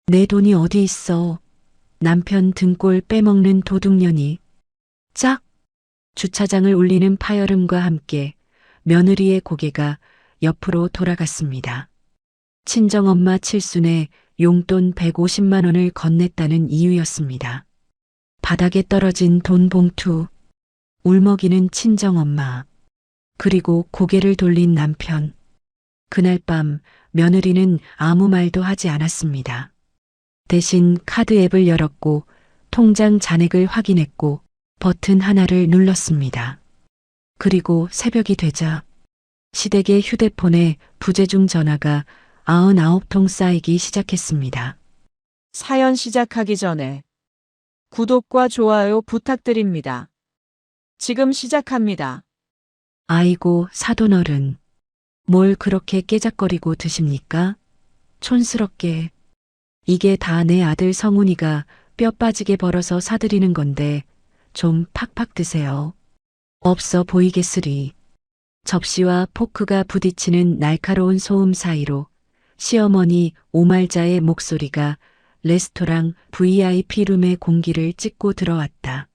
내 돈이 어디 있어? 남편 등골 빼먹는 도둑년이. 짝! 주차장을 울리는 파열음과 함께 며느리의 고개가 옆으로 돌아갔습니다. 친정엄마 칠순에 용돈 150만 원을 건넸다는 이유였습니다. 바닥에 떨어진 돈 봉투, 울먹이는 친정엄마, 그리고 고개를 돌린 남편. 그날 밤 며느리는 아무 말도 하지 않았습니다. 대신 카드 앱을 열었고 통장 잔액을 확인했고 버튼 하나를 눌렀습니다. 그리고 새벽이 되자 시댁의 휴대폰에 부재중 전화가 99통 쌓이기 시작했습니다. 사연 시작하기 전에 구독과 좋아요 부탁드립니다. 지금 시작합니다. 아이고 사돈어른, 뭘 그렇게 깨작거리고 드십니까? 촌스럽게. 이게 다 내 아들 성훈이가 뼈 빠지게 벌어서 사드리는 건데 좀 팍팍 드세요. 없어 보이겠으리. 접시와 포크가 부딪히는 날카로운 소음 사이로 시어머니 오말자의 목소리가 레스토랑 VIP룸의 공기를 찢고 들어왔다.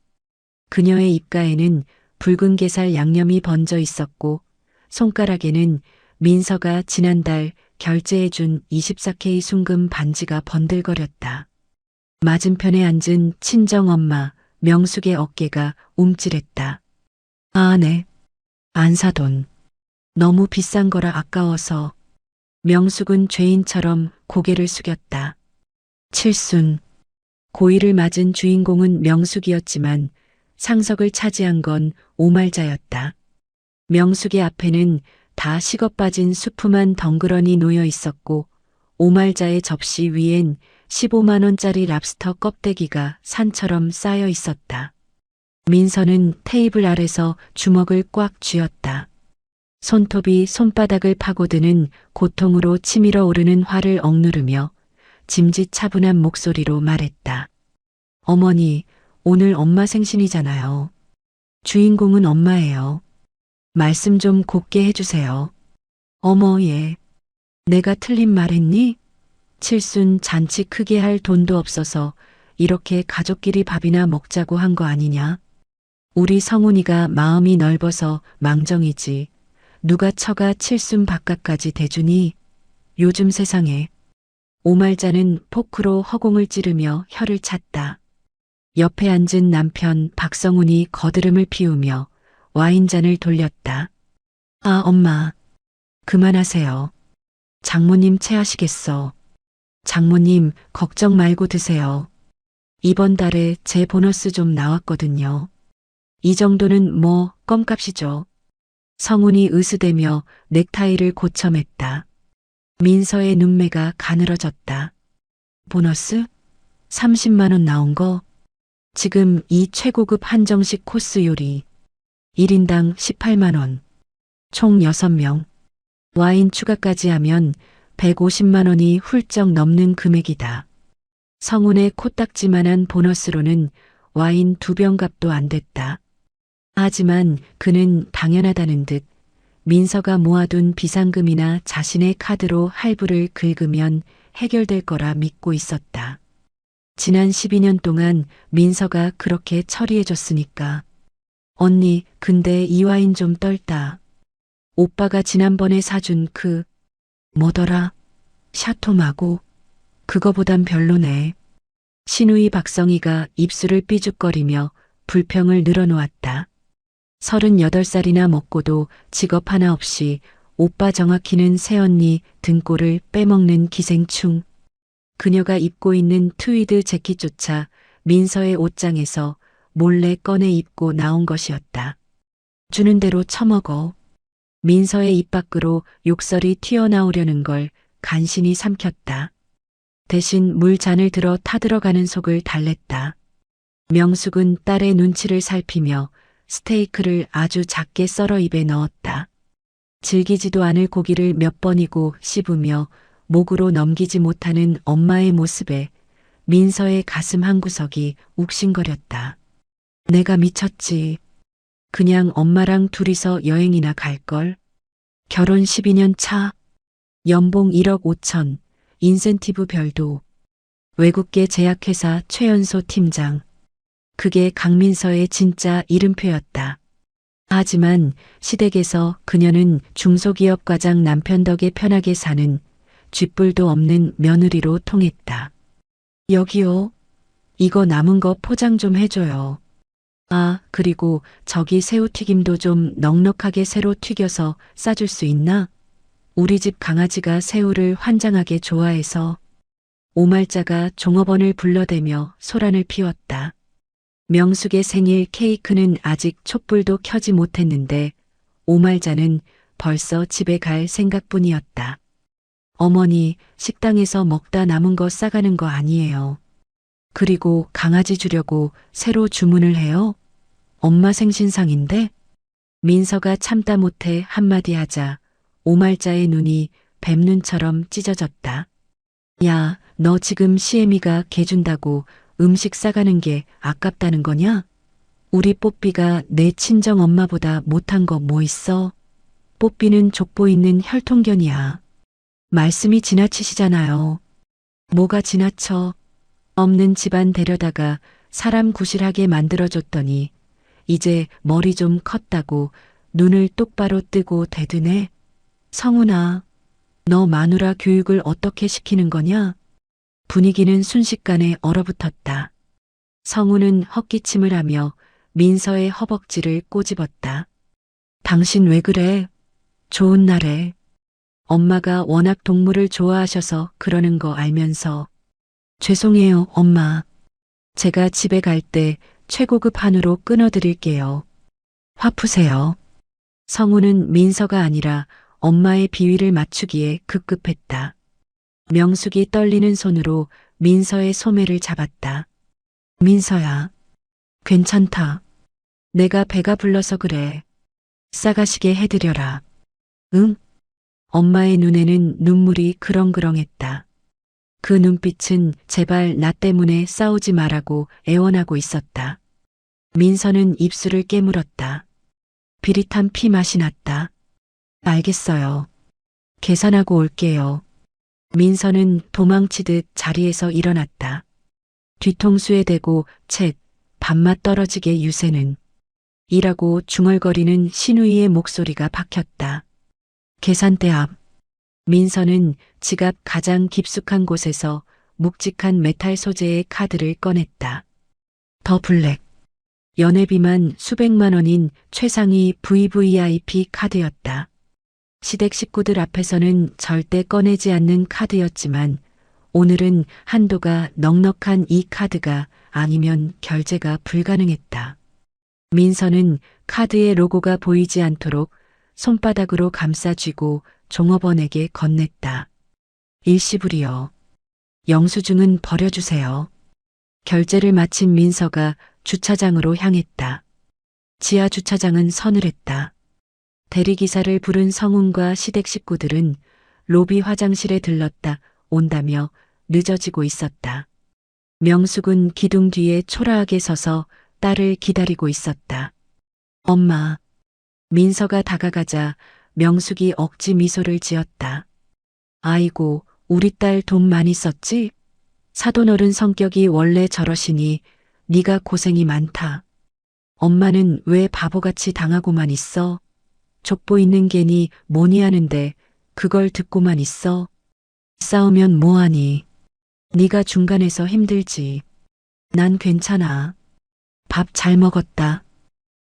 그녀의 입가에는 붉은 게살 양념이 번져 있었고 손가락에는 민서가 지난달 결제해준 24K 순금 반지가 번들거렸다. 맞은편에 앉은 친정엄마 명숙의 어깨가 움찔했다. 아, 네. 안 사돈. 너무 비싼 거라 아까워서. 명숙은 죄인처럼 고개를 숙였다. 칠순. 고의를 맞은 주인공은 명숙이었지만 상석을 차지한 건 오말자였다. 명숙의 앞에는 다 식어빠진 수프만 덩그러니 놓여 있었고 오말자의 접시 위엔 15만 원짜리 랍스터 껍데기가 산처럼 쌓여 있었다. 민서는 테이블 아래서 주먹을 꽉 쥐었다. 손톱이 손바닥을 파고드는 고통으로 치밀어 오르는 화를 억누르며 짐짓차분한 목소리로 말했다. 어머니, 오늘 엄마 생신이잖아요. 주인공은 엄마예요. 말씀 좀 곱게 해주세요. 어머, 예. 내가 틀린 말 했니? 칠순 잔치 크게 할 돈도 없어서 이렇게 가족끼리 밥이나 먹자고 한 거 아니냐? 우리 성훈이가 마음이 넓어서 망정이지. 누가 처가 칠순 바깥까지 대주니? 요즘 세상에. 오말자는 포크로 허공을 찌르며 혀를 찼다. 옆에 앉은 남편 박성훈이 거드름을 피우며 와인잔을 돌렸다. 아, 엄마. 그만하세요. 장모님 체하시겠어. 장모님 걱정 말고 드세요. 이번 달에 제 보너스 좀 나왔거든요. 이 정도는 뭐 껌값이죠. 성훈이 으스대며 넥타이를 고쳐맸다. 민서의 눈매가 가늘어졌다. 보너스? 30만 원 나온 거? 지금 이 최고급 한정식 코스 요리. 1인당 18만 원. 총 6명. 와인 추가까지 하면 150만 원이 훌쩍 넘는 금액이다. 성훈의 코딱지만한 보너스로는 와인 2병 값도 안 됐다. 하지만 그는 당연하다는 듯 민서가 모아둔 비상금이나 자신의 카드로 할부를 긁으면 해결될 거라 믿고 있었다. 지난 12년 동안 민서가 그렇게 처리해줬으니까. 언니, 근데 이 와인 좀 떨다. 오빠가 지난번에 사준 뭐더라? 샤토마고. 그거보단 별로네. 시누이 박성희가 입술을 삐죽거리며 불평을 늘어놓았다. 38살이나 먹고도 직업 하나 없이 오빠 정확히는 새언니 등골을 빼먹는 기생충. 그녀가 입고 있는 트위드 재킷조차 민서의 옷장에서 몰래 꺼내 입고 나온 것이었다. 주는 대로 처먹어. 민서의 입 밖으로 욕설이 튀어나오려는 걸 간신히 삼켰다. 대신 물잔을 들어 타들어가는 속을 달랬다. 명숙은 딸의 눈치를 살피며 스테이크를 아주 작게 썰어 입에 넣었다. 질기지도 않을 고기를 몇 번이고 씹으며 목으로 넘기지 못하는 엄마의 모습에 민서의 가슴 한구석이 욱신거렸다. 내가 미쳤지. 그냥 엄마랑 둘이서 여행이나 갈걸. 결혼 12년 차. 연봉 1억 5천. 인센티브 별도. 외국계 제약회사 최연소 팀장. 그게 강민서의 진짜 이름표였다. 하지만 시댁에서 그녀는 중소기업 과장 남편 덕에 편하게 사는 쥐뿔도 없는 며느리로 통했다. 여기요. 이거 남은 거 포장 좀 해줘요. 아, 그리고 저기 새우튀김도 좀 넉넉하게 새로 튀겨서 싸줄 수 있나? 우리 집 강아지가 새우를 환장하게 좋아해서. 오말자가 종업원을 불러대며 소란을 피웠다. 명숙의 생일 케이크는 아직 촛불도 켜지 못했는데 오말자는 벌써 집에 갈 생각뿐이었다. 어머니, 식당에서 먹다 남은 거 싸가는 거 아니에요. 그리고 강아지 주려고 새로 주문을 해요? 엄마 생신상인데? 민서가 참다 못해 한마디 하자 오말자의 눈이 뱀눈처럼 찢어졌다. 야, 너 지금 시애미가 개 준다고 음식 싸가는 게 아깝다는 거냐? 우리 뽀삐가 내 친정 엄마보다 못한 거 뭐 있어? 뽀삐는 족보 있는 혈통견이야. 말씀이 지나치시잖아요. 뭐가 지나쳐? 없는 집안 데려다가 사람 구실하게 만들어줬더니 이제 머리 좀 컸다고 눈을 똑바로 뜨고 대드네. 성훈아, 너 마누라 교육을 어떻게 시키는 거냐? 분위기는 순식간에 얼어붙었다. 성훈은 헛기침을 하며 민서의 허벅지를 꼬집었다. 당신 왜 그래? 좋은 날에. 엄마가 워낙 동물을 좋아하셔서 그러는 거 알면서. 죄송해요, 엄마. 제가 집에 갈 때 최고급 한우로 끊어드릴게요. 화 푸세요. 성훈은 민서가 아니라 엄마의 비위를 맞추기에 급급했다. 명숙이 떨리는 손으로 민서의 소매를 잡았다. 민서야, 괜찮다. 내가 배가 불러서 그래. 싸가시게 해드려라. 응? 엄마의 눈에는 눈물이 그렁그렁했다. 그 눈빛은 제발 나 때문에 싸우지 말라고 애원하고 있었다. 민서는 입술을 깨물었다. 비릿한 피 맛이 났다. 알겠어요. 계산하고 올게요. 민서는 도망치듯 자리에서 일어났다. 뒤통수에 대고 쳇 밥맛 떨어지게 유세는. 이라고 중얼거리는 신우이의 목소리가 박혔다. 계산대 앞. 민서는 지갑 가장 깊숙한 곳에서 묵직한 메탈 소재의 카드를 꺼냈다. 더 블랙. 연회비만 수백만 원인 최상위 VVIP 카드였다. 시댁 식구들 앞에서는 절대 꺼내지 않는 카드였지만 오늘은 한도가 넉넉한 이 카드가 아니면 결제가 불가능했다. 민서는 카드의 로고가 보이지 않도록 손바닥으로 감싸쥐고 종업원에게 건넸다. 일시불이요. 영수증은 버려주세요. 결제를 마친 민서가 주차장으로 향했다. 지하 주차장은 서늘했다. 대리기사를 부른 성훈과 시댁 식구들은 로비 화장실에 들렀다 온다며 늦어지고 있었다. 명숙은 기둥 뒤에 초라하게 서서 딸을 기다리고 있었다. 엄마. 민서가 다가가자 명숙이 억지 미소를 지었다. 아이고, 우리 딸 돈 많이 썼지? 사돈어른 성격이 원래 저러시니 네가 고생이 많다. 엄마는 왜 바보같이 당하고만 있어? 족보 있는 괜히 뭐니 하는데 그걸 듣고만 있어? 싸우면 뭐하니? 네가 중간에서 힘들지. 난 괜찮아. 밥 잘 먹었다.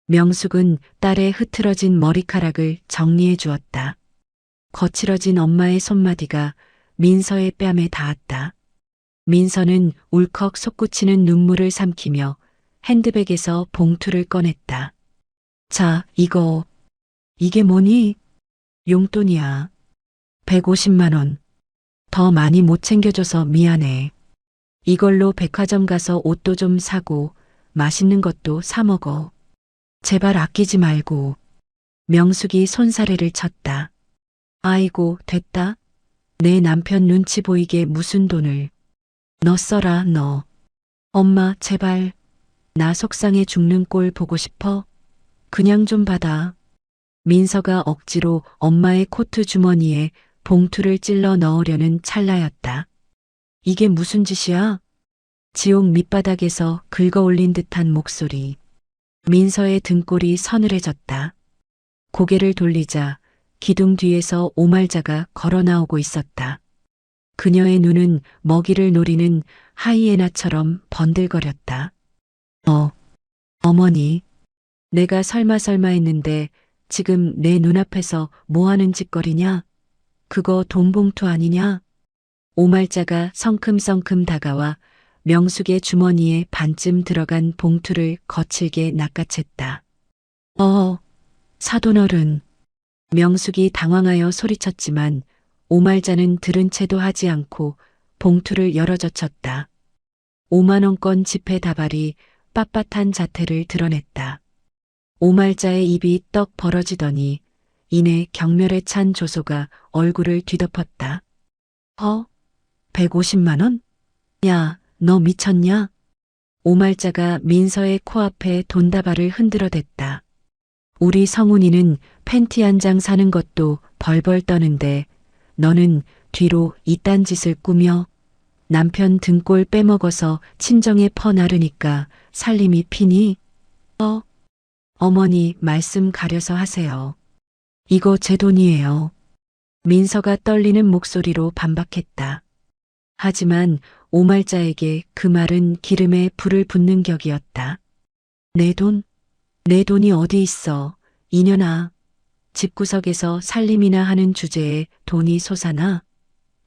명숙은 딸의 흐트러진 머리카락을 정리해 주었다. 거칠어진 엄마의 손마디가 민서의 뺨에 닿았다. 민서는 울컥 솟구치는 눈물을 삼키며 핸드백에서 봉투를 꺼냈다. 자, 이게 뭐니? 용돈이야. 150만 원. 더 많이 못 챙겨줘서 미안해. 이걸로 백화점 가서 옷도 좀 사고 맛있는 것도 사 먹어. 제발 아끼지 말고. 명숙이 손사래를 쳤다. 아이고, 됐다. 내 남편 눈치 보이게 무슨 돈을. 너 써라, 너. 엄마, 제발. 나 속상해 죽는 꼴 보고 싶어? 그냥 좀 받아. 민서가 억지로 엄마의 코트 주머니에 봉투를 찔러 넣으려는 찰나였다. 이게 무슨 짓이야? 지옥 밑바닥에서 긁어올린 듯한 목소리. 민서의 등골이 서늘해졌다. 고개를 돌리자 기둥 뒤에서 오말자가 걸어 나오고 있었다. 그녀의 눈은 먹이를 노리는 하이에나처럼 번들거렸다. 어머니. 내가 설마 했는데 지금 내 눈앞에서 뭐 하는 짓거리냐? 그거 돈봉투 아니냐? 오말자가 성큼성큼 다가와 명숙의 주머니에 반쯤 들어간 봉투를 거칠게 낚아챘다. 사돈어른. 명숙이 당황하여 소리쳤지만 오말자는 들은 채도 하지 않고 봉투를 열어젖혔다. 5만원권 지폐 다발이 빳빳한 자태를 드러냈다. 오말자의 입이 떡 벌어지더니 이내 경멸에 찬 조소가 얼굴을 뒤덮었다. 150만원? 야, 너 미쳤냐? 오말자가 민서의 코앞에 돈다발을 흔들어댔다. 우리 성훈이는 팬티 한 장 사는 것도 벌벌 떠는데 너는 뒤로 이딴 짓을 꾸며 남편 등골 빼먹어서 친정에 퍼나르니까 살림이 피니? 어머니 말씀 가려서 하세요. 이거 제 돈이에요. 민서가 떨리는 목소리로 반박했다. 하지만 오말자에게 그 말은 기름에 불을 붓는 격이었다. 내 돈? 내 돈이 어디 있어, 이년아. 집구석에서 살림이나 하는 주제에 돈이 솟아나?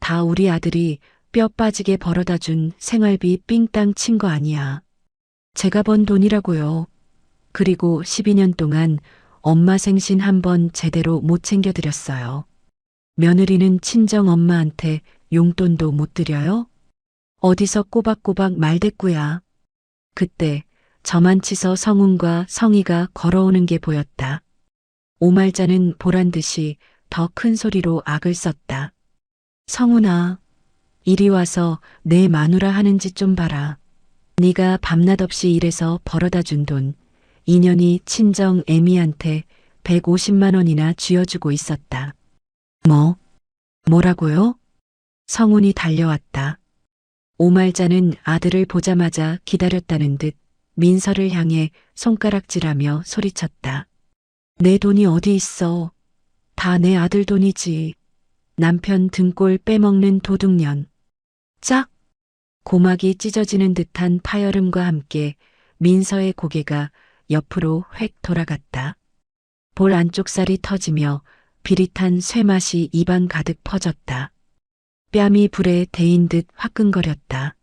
다 우리 아들이 뼈 빠지게 벌어다 준 생활비 삥땅 친 거 아니야. 제가 번 돈이라고요. 그리고 12년 동안 엄마 생신 한 번 제대로 못 챙겨드렸어요. 며느리는 친정 엄마한테 용돈도 못 드려요? 어디서 꼬박꼬박 말대꾸야. 그때 저만 치서 성훈과 성희가 걸어오는 게 보였다. 오말자는 보란듯이 더 큰 소리로 악을 썼다. 성훈아, 이리 와서 내 마누라 하는 짓 좀 봐라. 네가 밤낮 없이 일해서 벌어다 준 돈, 인연이 친정 애미한테 150만 원이나 쥐어주고 있었다. 뭐라고요? 성훈이 달려왔다. 오말자는 아들을 보자마자 기다렸다는 듯 민서를 향해 손가락질하며 소리쳤다. 내 돈이 어디 있어. 다 내 아들 돈이지. 남편 등골 빼먹는 도둑년. 짝! 고막이 찢어지는 듯한 파열음과 함께 민서의 고개가 옆으로 획 돌아갔다. 볼 안쪽 살이 터지며 비릿한 쇠맛이 입안 가득 퍼졌다. 뺨이 불에 데인 듯 화끈거렸다.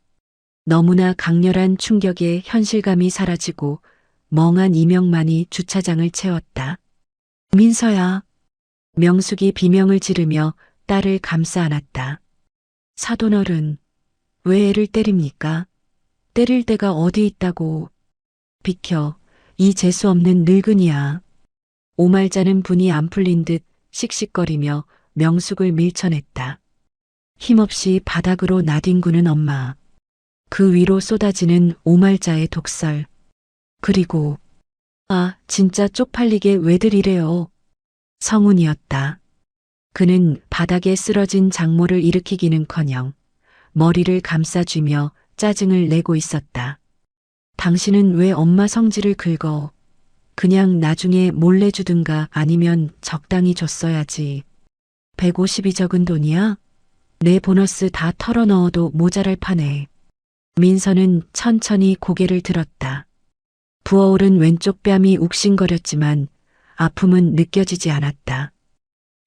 너무나 강렬한 충격에 현실감이 사라지고 멍한 이명만이 주차장을 채웠다. 민서야. 명숙이 비명을 지르며 딸을 감싸 안았다. 사돈어른, 왜 애를 때립니까? 때릴 데가 어디 있다고. 비켜, 이 재수 없는 늙은이야. 오말자는 분이 안 풀린 듯 씩씩거리며 명숙을 밀쳐냈다. 힘없이 바닥으로 나뒹구는 엄마. 그 위로 쏟아지는 오말자의 독설. 그리고 진짜 쪽팔리게 왜들 이래요. 성훈이었다. 그는 바닥에 쓰러진 장모를 일으키기는커녕 머리를 감싸쥐며 짜증을 내고 있었다. 당신은 왜 엄마 성질을 긁어? 그냥 나중에 몰래 주든가 아니면 적당히 줬어야지. 150이 적은 돈이야? 내 보너스 다 털어넣어도 모자랄 판에. 민서는 천천히 고개를 들었다. 부어오른 왼쪽 뺨이 욱신거렸지만 아픔은 느껴지지 않았다.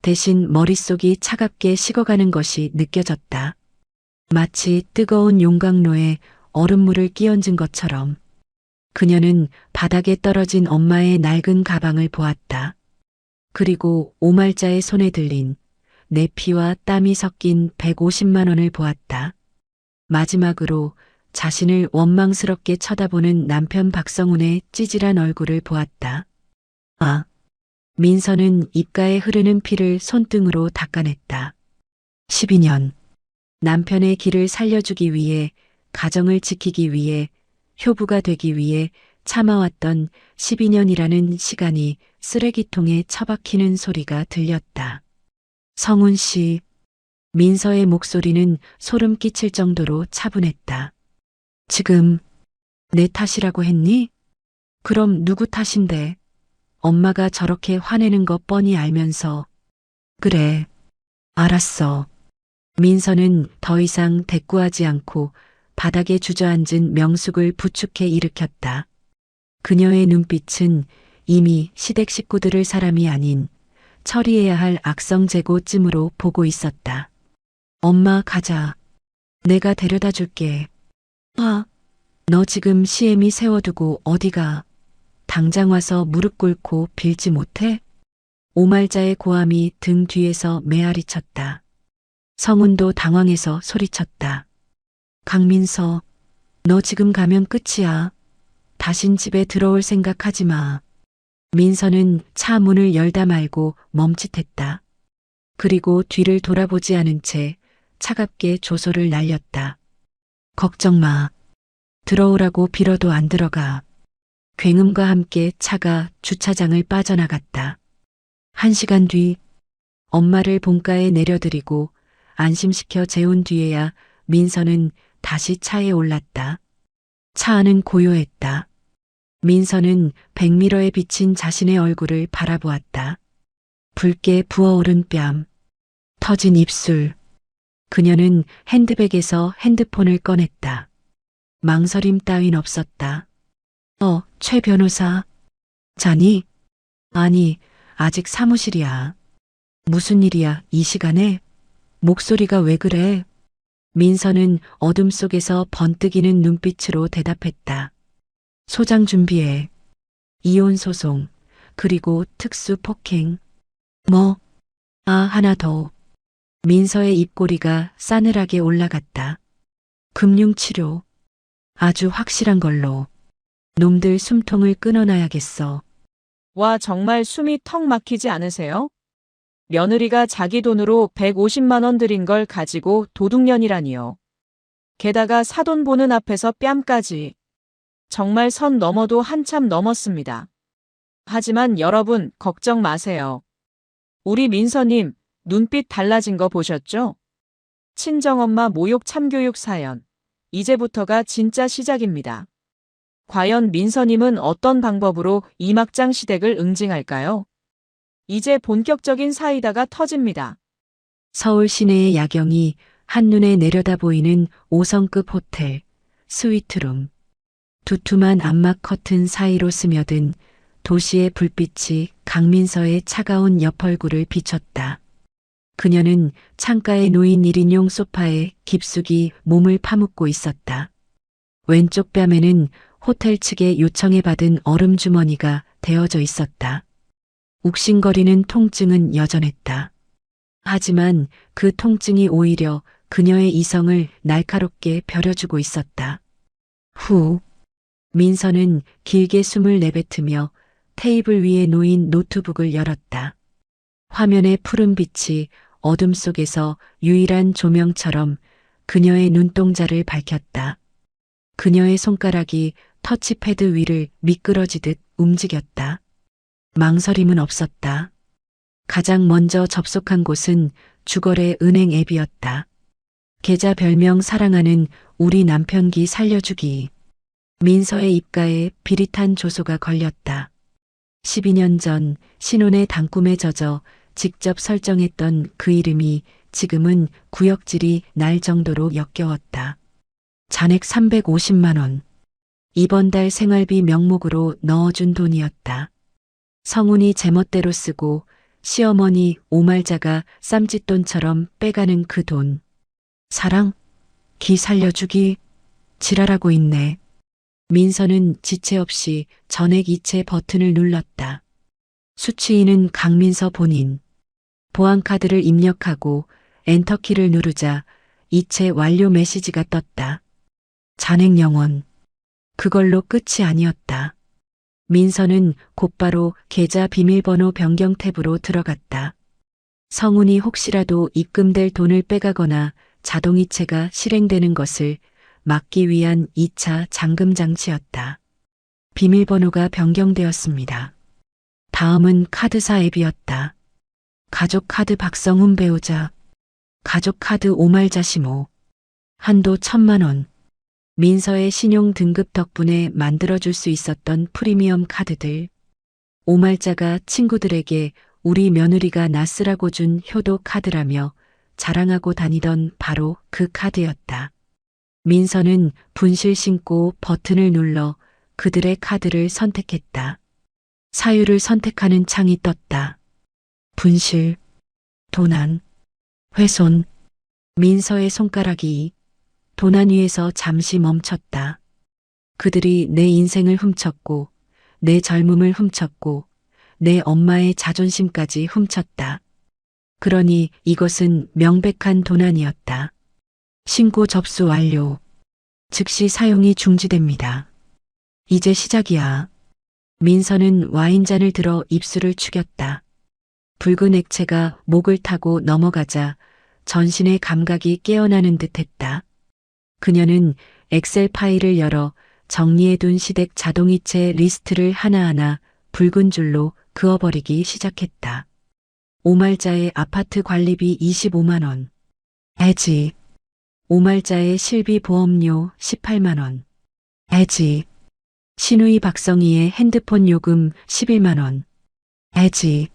대신 머릿속이 차갑게 식어가는 것이 느껴졌다. 마치 뜨거운 용광로에 얼음물을 끼얹은 것처럼. 그녀는 바닥에 떨어진 엄마의 낡은 가방을 보았다. 그리고 오말자의 손에 들린 내 피와 땀이 섞인 150만 원을 보았다. 마지막으로 자신을 원망스럽게 쳐다보는 남편 박성훈의 찌질한 얼굴을 보았다. 민서는 입가에 흐르는 피를 손등으로 닦아냈다. 12년. 남편의 길을 살려주기 위해, 가정을 지키기 위해, 효부가 되기 위해 참아왔던 12년이라는 시간이 쓰레기통에 처박히는 소리가 들렸다. 성훈 씨, 민서의 목소리는 소름 끼칠 정도로 차분했다. 지금 내 탓이라고 했니? 그럼 누구 탓인데? 엄마가 저렇게 화내는 거 뻔히 알면서. 그래, 알았어. 민서는 더 이상 대꾸하지 않고 바닥에 주저앉은 명숙을 부축해 일으켰다. 그녀의 눈빛은 이미 시댁 식구들을 사람이 아닌 처리해야 할 악성재고쯤으로 보고 있었다. 엄마 가자. 내가 데려다 줄게. 너 지금 시애미 세워두고 어디가? 당장 와서 무릎 꿇고 빌지 못해? 오말자의 고함이 등 뒤에서 메아리 쳤다. 성훈도 당황해서 소리쳤다. 강민서, 너 지금 가면 끝이야. 다신 집에 들어올 생각하지 마. 민서는 차 문을 열다 말고 멈칫했다. 그리고 뒤를 돌아보지 않은 채 차갑게 조소를 날렸다. 걱정 마. 들어오라고 빌어도 안 들어가. 굉음과 함께 차가 주차장을 빠져나갔다. 1시간 뒤 엄마를 본가에 내려드리고 안심시켜 재운 뒤에야 민서는 다시 차에 올랐다. 차 안은 고요했다. 민서는 백미러에 비친 자신의 얼굴을 바라보았다. 붉게 부어오른 뺨, 터진 입술. 그녀는 핸드백에서 핸드폰을 꺼냈다. 망설임 따윈 없었다. 최 변호사. 자니? 아니, 아직 사무실이야. 무슨 일이야, 이 시간에? 목소리가 왜 그래? 민서는 어둠 속에서 번뜩이는 눈빛으로 대답했다. 소장 준비해. 이혼 소송, 그리고 특수 폭행. 하나 더. 민서의 입꼬리가 싸늘하게 올라갔다. 금융치료. 아주 확실한 걸로. 놈들 숨통을 끊어놔야겠어. 와, 정말 숨이 턱 막히지 않으세요? 며느리가 자기 돈으로 150만 원 들인 걸 가지고 도둑년이라니요. 게다가 사돈 보는 앞에서 뺨까지. 정말 선 넘어도 한참 넘었습니다. 하지만 여러분, 걱정 마세요. 우리 민서님, 눈빛 달라진 거 보셨죠? 친정엄마 모욕 참교육 사연. 이제부터가 진짜 시작입니다. 과연 민서님은 어떤 방법으로 이 막장 시댁을 응징할까요? 이제 본격적인 사이다가 터집니다. 서울 시내의 야경이 한눈에 내려다 보이는 5성급 호텔, 스위트룸. 두툼한 암막 커튼 사이로 스며든 도시의 불빛이 강민서의 차가운 옆얼굴을 비췄다. 그녀는 창가에 놓인 1인용 소파에 깊숙이 몸을 파묻고 있었다. 왼쪽 뺨에는 호텔 측의 요청에 받은 얼음 주머니가 대어져 있었다. 욱신거리는 통증은 여전했다. 하지만 그 통증이 오히려 그녀의 이성을 날카롭게 벼려주고 있었다. 후. 민서는 길게 숨을 내뱉으며 테이블 위에 놓인 노트북을 열었다. 화면의 푸른 빛이 어둠 속에서 유일한 조명처럼 그녀의 눈동자를 밝혔다. 그녀의 손가락이 터치패드 위를 미끄러지듯 움직였다. 망설임은 없었다. 가장 먼저 접속한 곳은 주거래 은행 앱이었다. 계좌 별명 사랑하는 우리 남편기 살려주기. 민서의 입가에 비릿한 조소가 걸렸다. 12년 전 신혼의 단꿈에 젖어 직접 설정했던 그 이름이 지금은 구역질이 날 정도로 역겨웠다. 잔액 350만 원. 이번 달 생활비 명목으로 넣어준 돈이었다. 성훈이 제멋대로 쓰고 시어머니 오말자가 쌈짓돈처럼 빼가는 그 돈. 사랑? 기 살려주기? 지랄하고 있네. 민서는 지체 없이 전액 이체 버튼을 눌렀다. 수취인은 강민서 본인. 보안카드를 입력하고 엔터키를 누르자 이체 완료 메시지가 떴다. 잔액 영원. 그걸로 끝이 아니었다. 민서는 곧바로 계좌 비밀번호 변경 탭으로 들어갔다. 성훈이 혹시라도 입금될 돈을 빼가거나 자동이체가 실행되는 것을 막기 위한 2차 잠금 장치였다. 비밀번호가 변경되었습니다. 다음은 카드사 앱이었다. 가족 카드 박성훈 배우자. 가족 카드 5말자 심호. 한도 1,000만 원. 민서의 신용 등급 덕분에 만들어줄 수 있었던 프리미엄 카드들. 5말자가 친구들에게 우리 며느리가 나 쓰라고 준 효도 카드라며 자랑하고 다니던 바로 그 카드였다. 민서는 분실 신고 버튼을 눌러 그들의 카드를 선택했다. 사유를 선택하는 창이 떴다. 분실, 도난, 훼손. 민서의 손가락이 도난 위에서 잠시 멈췄다. 그들이 내 인생을 훔쳤고, 내 젊음을 훔쳤고, 내 엄마의 자존심까지 훔쳤다. 그러니 이것은 명백한 도난이었다. 신고 접수 완료. 즉시 사용이 중지됩니다. 이제 시작이야. 민서는 와인잔을 들어 입술을 축였다. 붉은 액체가 목을 타고 넘어가자 전신의 감각이 깨어나는 듯했다. 그녀는 엑셀 파일을 열어 정리해둔 시댁 자동이체 리스트를 하나하나 붉은 줄로 그어버리기 시작했다. 5말자의 아파트 관리비 25만 원. 해지. 5말자의 실비 보험료 18만 원. 해지. 신우이 박성희의 핸드폰 요금 11만 원. 해지.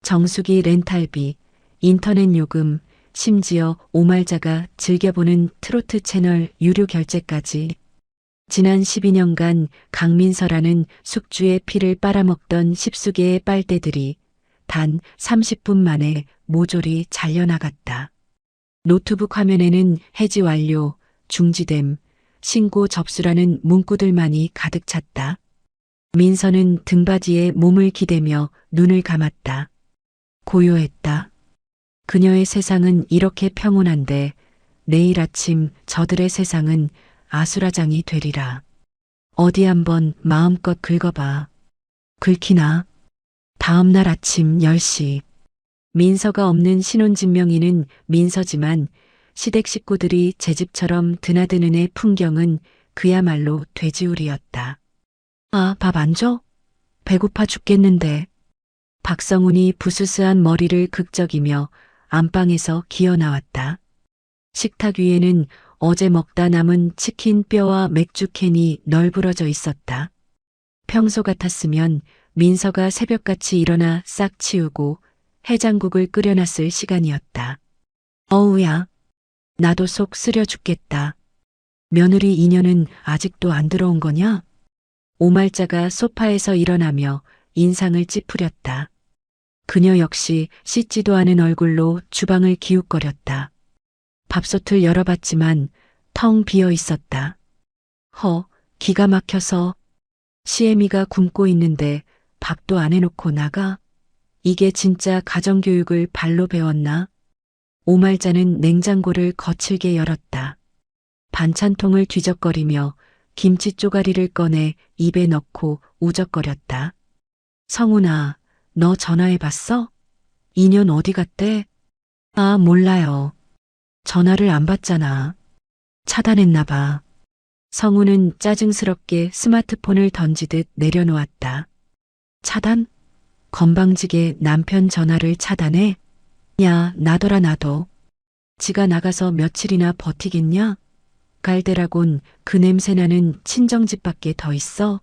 정수기 렌탈비, 인터넷 요금, 심지어 5말자가 즐겨보는 트로트 채널 유료 결제까지. 지난 12년간 강민서라는 숙주의 피를 빨아먹던 10수개의 빨대들이 단 30분 만에 모조리 잘려나갔다. 노트북 화면에는 해지 완료, 중지됨, 신고 접수라는 문구들만이 가득 찼다. 민서는 등받이에 몸을 기대며 눈을 감았다. 고요했다. 그녀의 세상은 이렇게 평온한데 내일 아침 저들의 세상은 아수라장이 되리라. 어디 한번 마음껏 긁어봐. 긁히나? 다음 날 아침 10시. 민서가 없는 신혼진명일은 민서지만 시댁 식구들이 제 집처럼 드나드는 애 풍경은 그야말로 돼지우리였다. 아, 밥 안 줘? 배고파 죽겠는데. 박성훈이 부스스한 머리를 극적이며 안방에서 기어나왔다. 식탁 위에는 어제 먹다 남은 치킨 뼈와 맥주 캔이 널브러져 있었다. 평소 같았으면 민서가 새벽같이 일어나 싹 치우고 해장국을 끓여놨을 시간이었다. 어우야, 나도 속 쓰려 죽겠다. 며느리 이녀는 아직도 안 들어온 거냐? 5말자가 소파에서 일어나며 인상을 찌푸렸다. 그녀 역시 씻지도 않은 얼굴로 주방을 기웃거렸다. 밥솥을 열어봤지만 텅 비어 있었다. 기가 막혀서. 시애미가 굶고 있는데 밥도 안 해놓고 나가? 이게 진짜 가정교육을 발로 배웠나? 5말자는 냉장고를 거칠게 열었다. 반찬통을 뒤적거리며 김치 쪼가리를 꺼내 입에 넣고 우적거렸다. 성훈아, 너 전화해봤어? 인연 어디 갔대? 아, 몰라요. 전화를 안 받잖아. 차단했나 봐. 성훈은 짜증스럽게 스마트폰을 던지듯 내려놓았다. 차단? 건방지게 남편 전화를 차단해? 야, 나더라 나도. 지가 나가서 며칠이나 버티겠냐? 갈대라곤 그 냄새나는 친정집밖에 더 있어?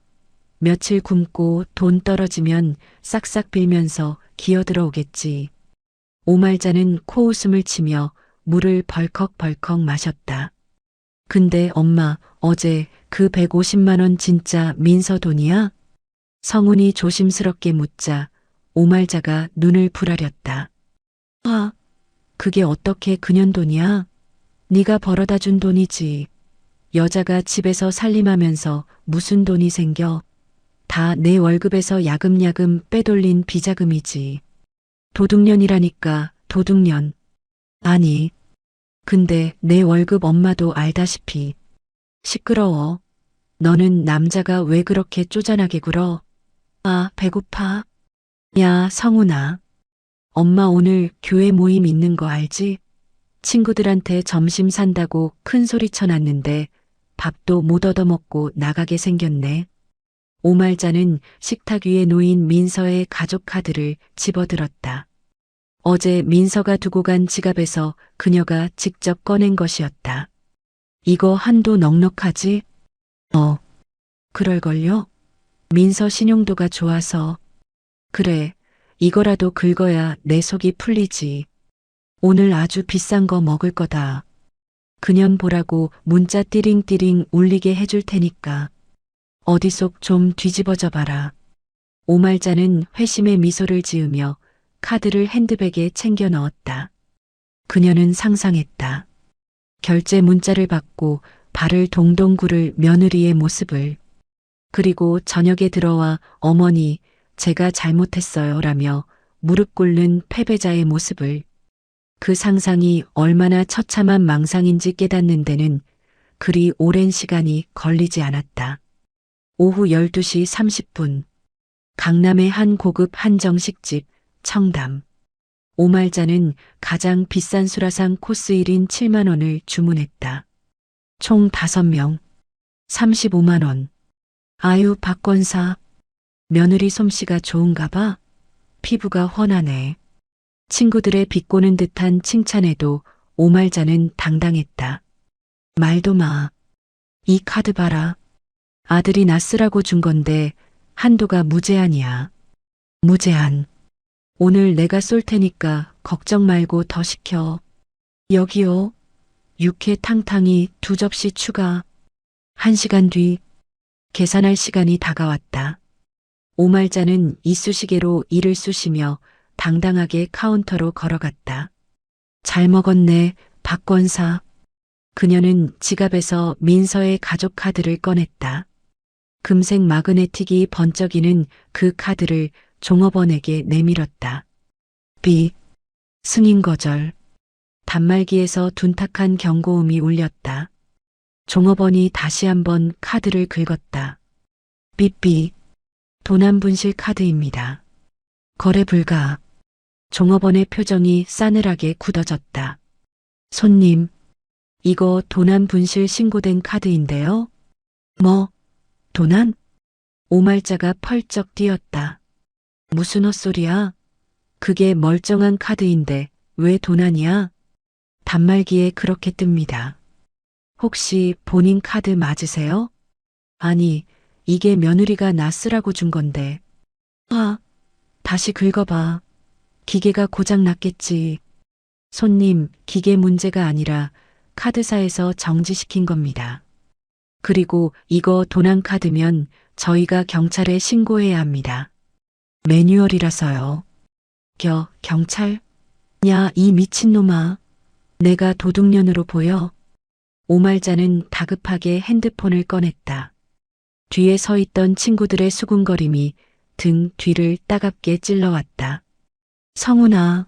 며칠 굶고 돈 떨어지면 싹싹 빌면서 기어들어 오겠지. 5말자는 코웃음을 치며 물을 벌컥벌컥 마셨다. 근데 엄마, 어제 그 150만 원 진짜 민서 돈이야? 성훈이 조심스럽게 묻자 5말자가 눈을 부라렸다. 아, 그게 어떻게 그년 돈이야? 네가 벌어다 준 돈이지. 여자가 집에서 살림하면서 무슨 돈이 생겨? 다 내 월급에서 야금야금 빼돌린 비자금이지. 도둑년이라니까, 도둑년. 아니, 근데 내 월급 엄마도 알다시피. 시끄러워. 너는 남자가 왜 그렇게 쪼잔하게 굴어? 아, 배고파. 야, 성훈아. 엄마 오늘 교회 모임 있는 거 알지? 친구들한테 점심 산다고 큰 소리 쳐놨는데 밥도 못 얻어먹고 나가게 생겼네. 5말자는 식탁 위에 놓인 민서의 가족 카드를 집어들었다. 어제 민서가 두고 간 지갑에서 그녀가 직접 꺼낸 것이었다. 이거 한도 넉넉하지? 그럴걸요? 민서 신용도가 좋아서. 그래, 이거라도 긁어야 내 속이 풀리지. 오늘 아주 비싼 거 먹을 거다. 그년 보라고 문자 띠링띠링 울리게 해줄 테니까. 어디 속 좀 뒤집어져 봐라. 오말자는 회심의 미소를 지으며 카드를 핸드백에 챙겨 넣었다. 그녀는 상상했다. 결제 문자를 받고 발을 동동 구를 며느리의 모습을. 그리고 저녁에 들어와 어머니, 제가 잘못했어요 라며 무릎 꿇는 패배자의 모습을. 그 상상이 얼마나 처참한 망상인지 깨닫는 데는 그리 오랜 시간이 걸리지 않았다. 오후 12시 30분. 강남의 한 고급 한정식집 청담. 오말자는 가장 비싼 수라상 코스 1인 7만 원을 주문했다. 총 5명. 35만 원. 아유, 박권사. 며느리 솜씨가 좋은가 봐. 피부가 훤하네. 친구들의 비꼬는 듯한 칭찬에도 오말자는 당당했다. 말도 마. 이 카드 봐라. 아들이 나 쓰라고 준 건데 한도가 무제한이야. 무제한. 오늘 내가 쏠 테니까 걱정 말고 더 시켜. 여기요. 육회 탕탕이 2접시 추가. 1시간 뒤. 계산할 시간이 다가왔다. 오말자는 이쑤시개로 이를 쑤시며 당당하게 카운터로 걸어갔다. 잘 먹었네, 박권사. 그녀는 지갑에서 민서의 가족 카드를 꺼냈다. 금색 마그네틱이 번쩍이는 그 카드를 종업원에게 내밀었다. 비. 승인 거절. 단말기에서 둔탁한 경고음이 울렸다. 종업원이 다시 한번 카드를 긁었다. 삐삐. 도난분실 카드입니다. 거래 불가. 종업원의 표정이 싸늘하게 굳어졌다. 손님, 이거 도난분실 신고된 카드인데요. 뭐, 도난? 오말자가 펄쩍 뛰었다. 무슨 헛소리야? 그게 멀쩡한 카드인데 왜 도난이야? 단말기에 그렇게 뜹니다. 혹시 본인 카드 맞으세요? 아니, 이게 며느리가 나 쓰라고 준 건데. 아, 다시 긁어봐. 기계가 고장 났겠지. 손님, 기계 문제가 아니라 카드사에서 정지시킨 겁니다. 그리고 이거 도난 카드면 저희가 경찰에 신고해야 합니다. 매뉴얼이라서요. 경찰? 야, 이 미친놈아. 내가 도둑년으로 보여? 오말자는 다급하게 핸드폰을 꺼냈다. 뒤에 서 있던 친구들의 수군거림이 등 뒤를 따갑게 찔러왔다. 성훈아,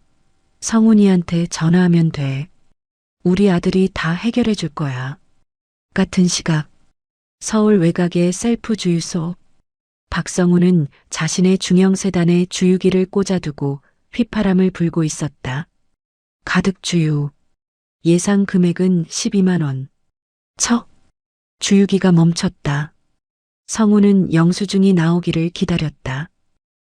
성훈이한테 전화하면 돼. 우리 아들이 다 해결해 줄 거야. 같은 시각, 서울 외곽의 셀프 주유소. 박성훈은 자신의 중형 세단에 주유기를 꽂아두고 휘파람을 불고 있었다. 가득 주유. 예상 금액은 12만 원. 척. 주유기가 멈췄다. 성훈은 영수증이 나오기를 기다렸다.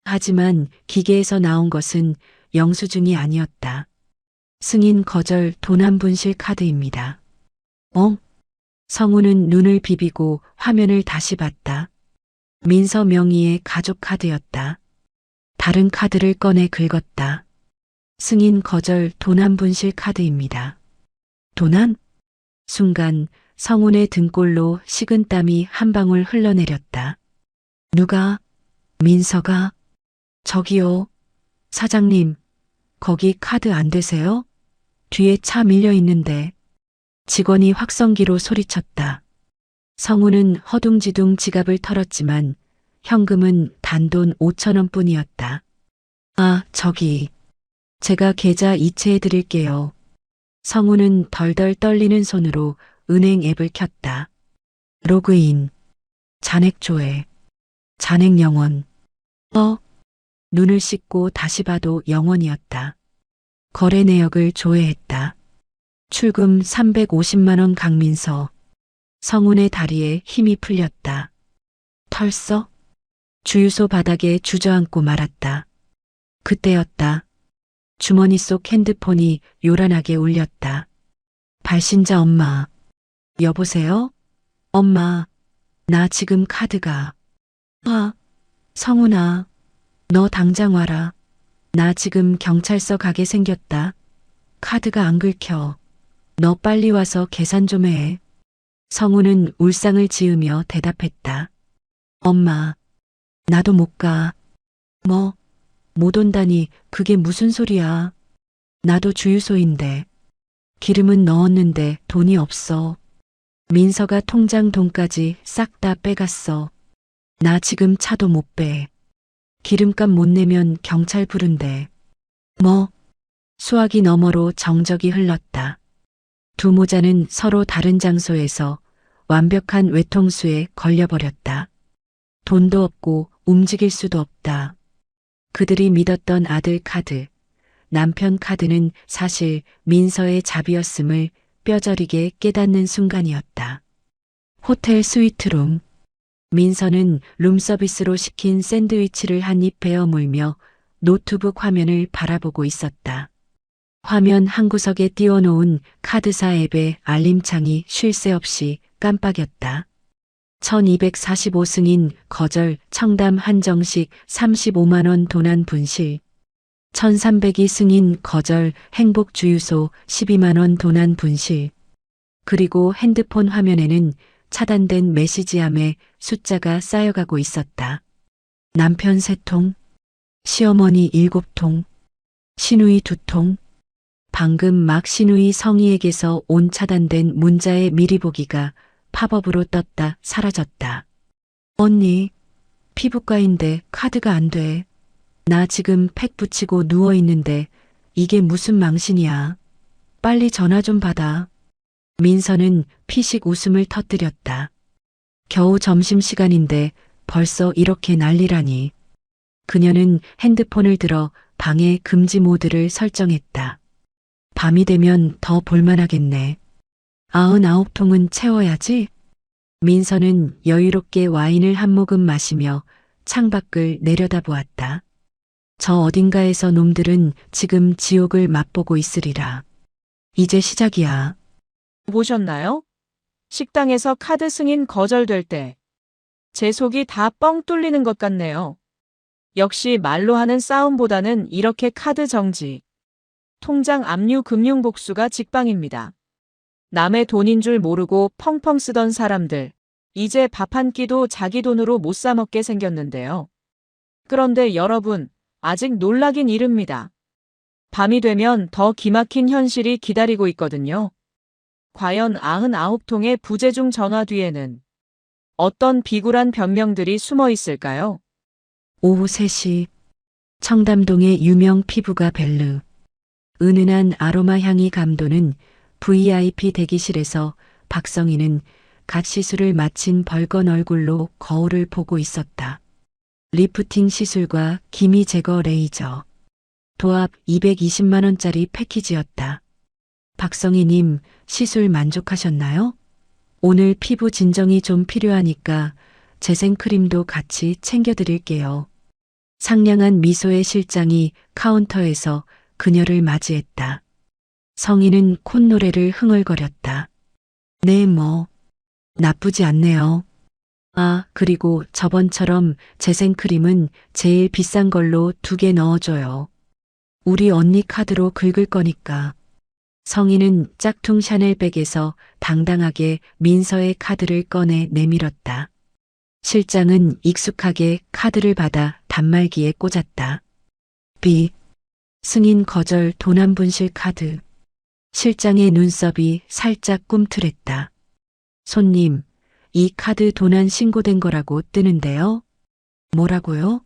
하지만 기계에서 나온 것은 영수증이 아니었다. 승인 거절 도난분실 카드입니다. 성훈은 눈을 비비고 화면을 다시 봤다. 민서 명의의 가족 카드였다. 다른 카드를 꺼내 긁었다. 승인 거절 도난분실 카드입니다. 도난? 순간 성훈의 등골로 식은땀이 한 방울 흘러내렸다. 누가? 민서가? 저기요. 사장님, 거기 카드 안 되세요? 뒤에 차 밀려 있는데. 직원이 확성기로 소리쳤다. 성훈은 허둥지둥 지갑을 털었지만 현금은 단돈 5천 원뿐이었다. 아, 저기. 제가 계좌 이체해 드릴게요. 성훈은 덜덜 떨리는 손으로 은행 앱을 켰다. 로그인. 잔액 조회. 잔액 영원. 눈을 씻고 다시 봐도 영원이었다. 거래 내역을 조회했다. 출금 350만 원 강민서. 성훈의 다리에 힘이 풀렸다. 털썩? 주유소 바닥에 주저앉고 말았다. 그때였다. 주머니 속 핸드폰이 요란하게 울렸다. 발신자 엄마. 여보세요? 엄마, 나 지금 카드가. 성훈아, 너 당장 와라. 나 지금 경찰서 가게 생겼다. 카드가 안 긁혀. 너 빨리 와서 계산 좀 해. 성훈은 울상을 지으며 대답했다. 엄마, 나도 못 가. 뭐, 못 온다니 그게 무슨 소리야. 나도 주유소인데. 기름은 넣었는데 돈이 없어. 민서가 통장 돈까지 싹 다 빼갔어. 나 지금 차도 못 빼. 기름값 못 내면 경찰 부른대. 뭐? 수화기 너머로 정적이 흘렀다. 두 모자는 서로 다른 장소에서 완벽한 외통수에 걸려버렸다. 돈도 없고 움직일 수도 없다. 그들이 믿었던 아들 카드, 남편 카드는 사실 민서의 잡이었음을 뼈저리게 깨닫는 순간이었다. 호텔 스위트룸. 민서는 룸서비스로 시킨 샌드위치를 한 입 베어 물며 노트북 화면을 바라보고 있었다. 화면 한 구석에 띄워놓은 카드사 앱의 알림창이 쉴 새 없이 깜빡였다. 1245 승인 거절 청담 한정식 35만 원 도난 분실. 1302 승인 거절 행복 주유소 12만 원 도난 분실. 그리고 핸드폰 화면에는 차단된 메시지함에 숫자가 쌓여가고 있었다. 남편 3통, 시어머니 7통, 시누이 2통. 방금 막 시누이 성희에게서 온 차단된 문자의 미리 보기가 팝업으로 떴다 사라졌다. 언니, 피부과인데 카드가 안 돼. 나 지금 팩 붙이고 누워있는데 이게 무슨 망신이야. 빨리 전화 좀 받아. 민서는 피식 웃음을 터뜨렸다. 겨우 점심시간인데 벌써 이렇게 난리라니. 그녀는 핸드폰을 들어 방해 금지 모드를 설정했다. 밤이 되면 더 볼만하겠네. 99통은 채워야지. 민서는 여유롭게 와인을 한 모금 마시며 창밖을 내려다보았다. 저 어딘가에서 놈들은 지금 지옥을 맛보고 있으리라. 이제 시작이야. 보셨나요? 식당에서 카드 승인 거절될 때 제 속이 다 뻥 뚫리는 것 같네요. 역시 말로 하는 싸움보다는 이렇게 카드 정지, 통장 압류 금융 복수가 직방입니다. 남의 돈인 줄 모르고 펑펑 쓰던 사람들, 이제 밥 한 끼도 자기 돈으로 못 사 먹게 생겼는데요. 그런데 여러분, 아직 놀라긴 이릅니다. 밤이 되면 더 기막힌 현실이 기다리고 있거든요. 과연 99통의 부재중 전화 뒤에는 어떤 비굴한 변명들이 숨어 있을까요? 오후 3시 청담동의 유명 피부과 벨르. 은은한 아로마 향이 감도는 VIP 대기실에서 박성희는 갓 시술을 마친 벌건 얼굴로 거울을 보고 있었다. 리프팅 시술과 기미 제거 레이저. 도합 220만 원짜리 패키지였다. 박성희님, 시술 만족하셨나요? 오늘 피부 진정이 좀 필요하니까 재생크림도 같이 챙겨드릴게요. 상냥한 미소의 실장이 카운터에서 그녀를 맞이했다. 성희는 콧노래를 흥얼거렸다. 네, 뭐, 나쁘지 않네요. 아, 그리고 저번처럼 재생크림은 제일 비싼 걸로 2개 넣어줘요. 우리 언니 카드로 긁을 거니까. 성희는 짝퉁 샤넬백에서 당당하게 민서의 카드를 꺼내 내밀었다. 실장은 익숙하게 카드를 받아 단말기에 꽂았다. B. 승인 거절 도난 분실 카드. 실장의 눈썹이 살짝 꿈틀했다. 손님, 이 카드 도난 신고된 거라고 뜨는데요. 뭐라고요?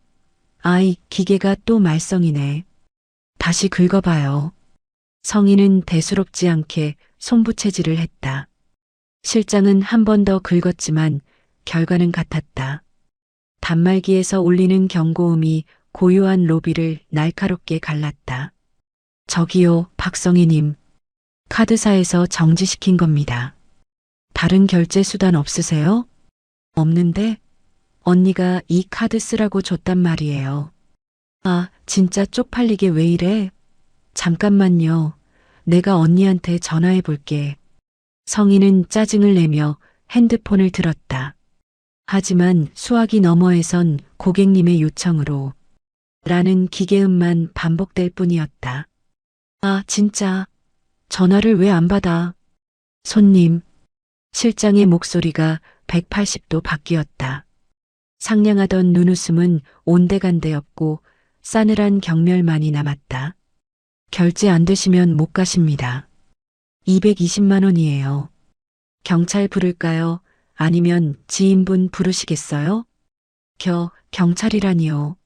아이, 기계가 또 말썽이네. 다시 긁어봐요. 성희는 대수롭지 않게 손부채질을 했다. 실장은 한 번 더 긁었지만 결과는 같았다. 단말기에서 울리는 경고음이 고요한 로비를 날카롭게 갈랐다. 저기요, 박성희님. 카드사에서 정지시킨 겁니다. 다른 결제 수단 없으세요? 없는데? 언니가 이 카드 쓰라고 줬단 말이에요. 아, 진짜 쪽팔리게 왜 이래? 잠깐만요. 내가 언니한테 전화해 볼게. 성희는 짜증을 내며 핸드폰을 들었다. 하지만 수화기 너머에선 고객님의 요청으로 라는 기계음만 반복될 뿐이었다. 아, 진짜. 전화를 왜 안 받아? 손님. 실장의 목소리가 180도 바뀌었다. 상냥하던 눈웃음은 온데간데없고 싸늘한 경멸만이 남았다. 결제 안 되시면 못 가십니다. 220만 원이에요. 경찰 부를까요? 아니면 지인분 부르시겠어요? 경찰이라니요.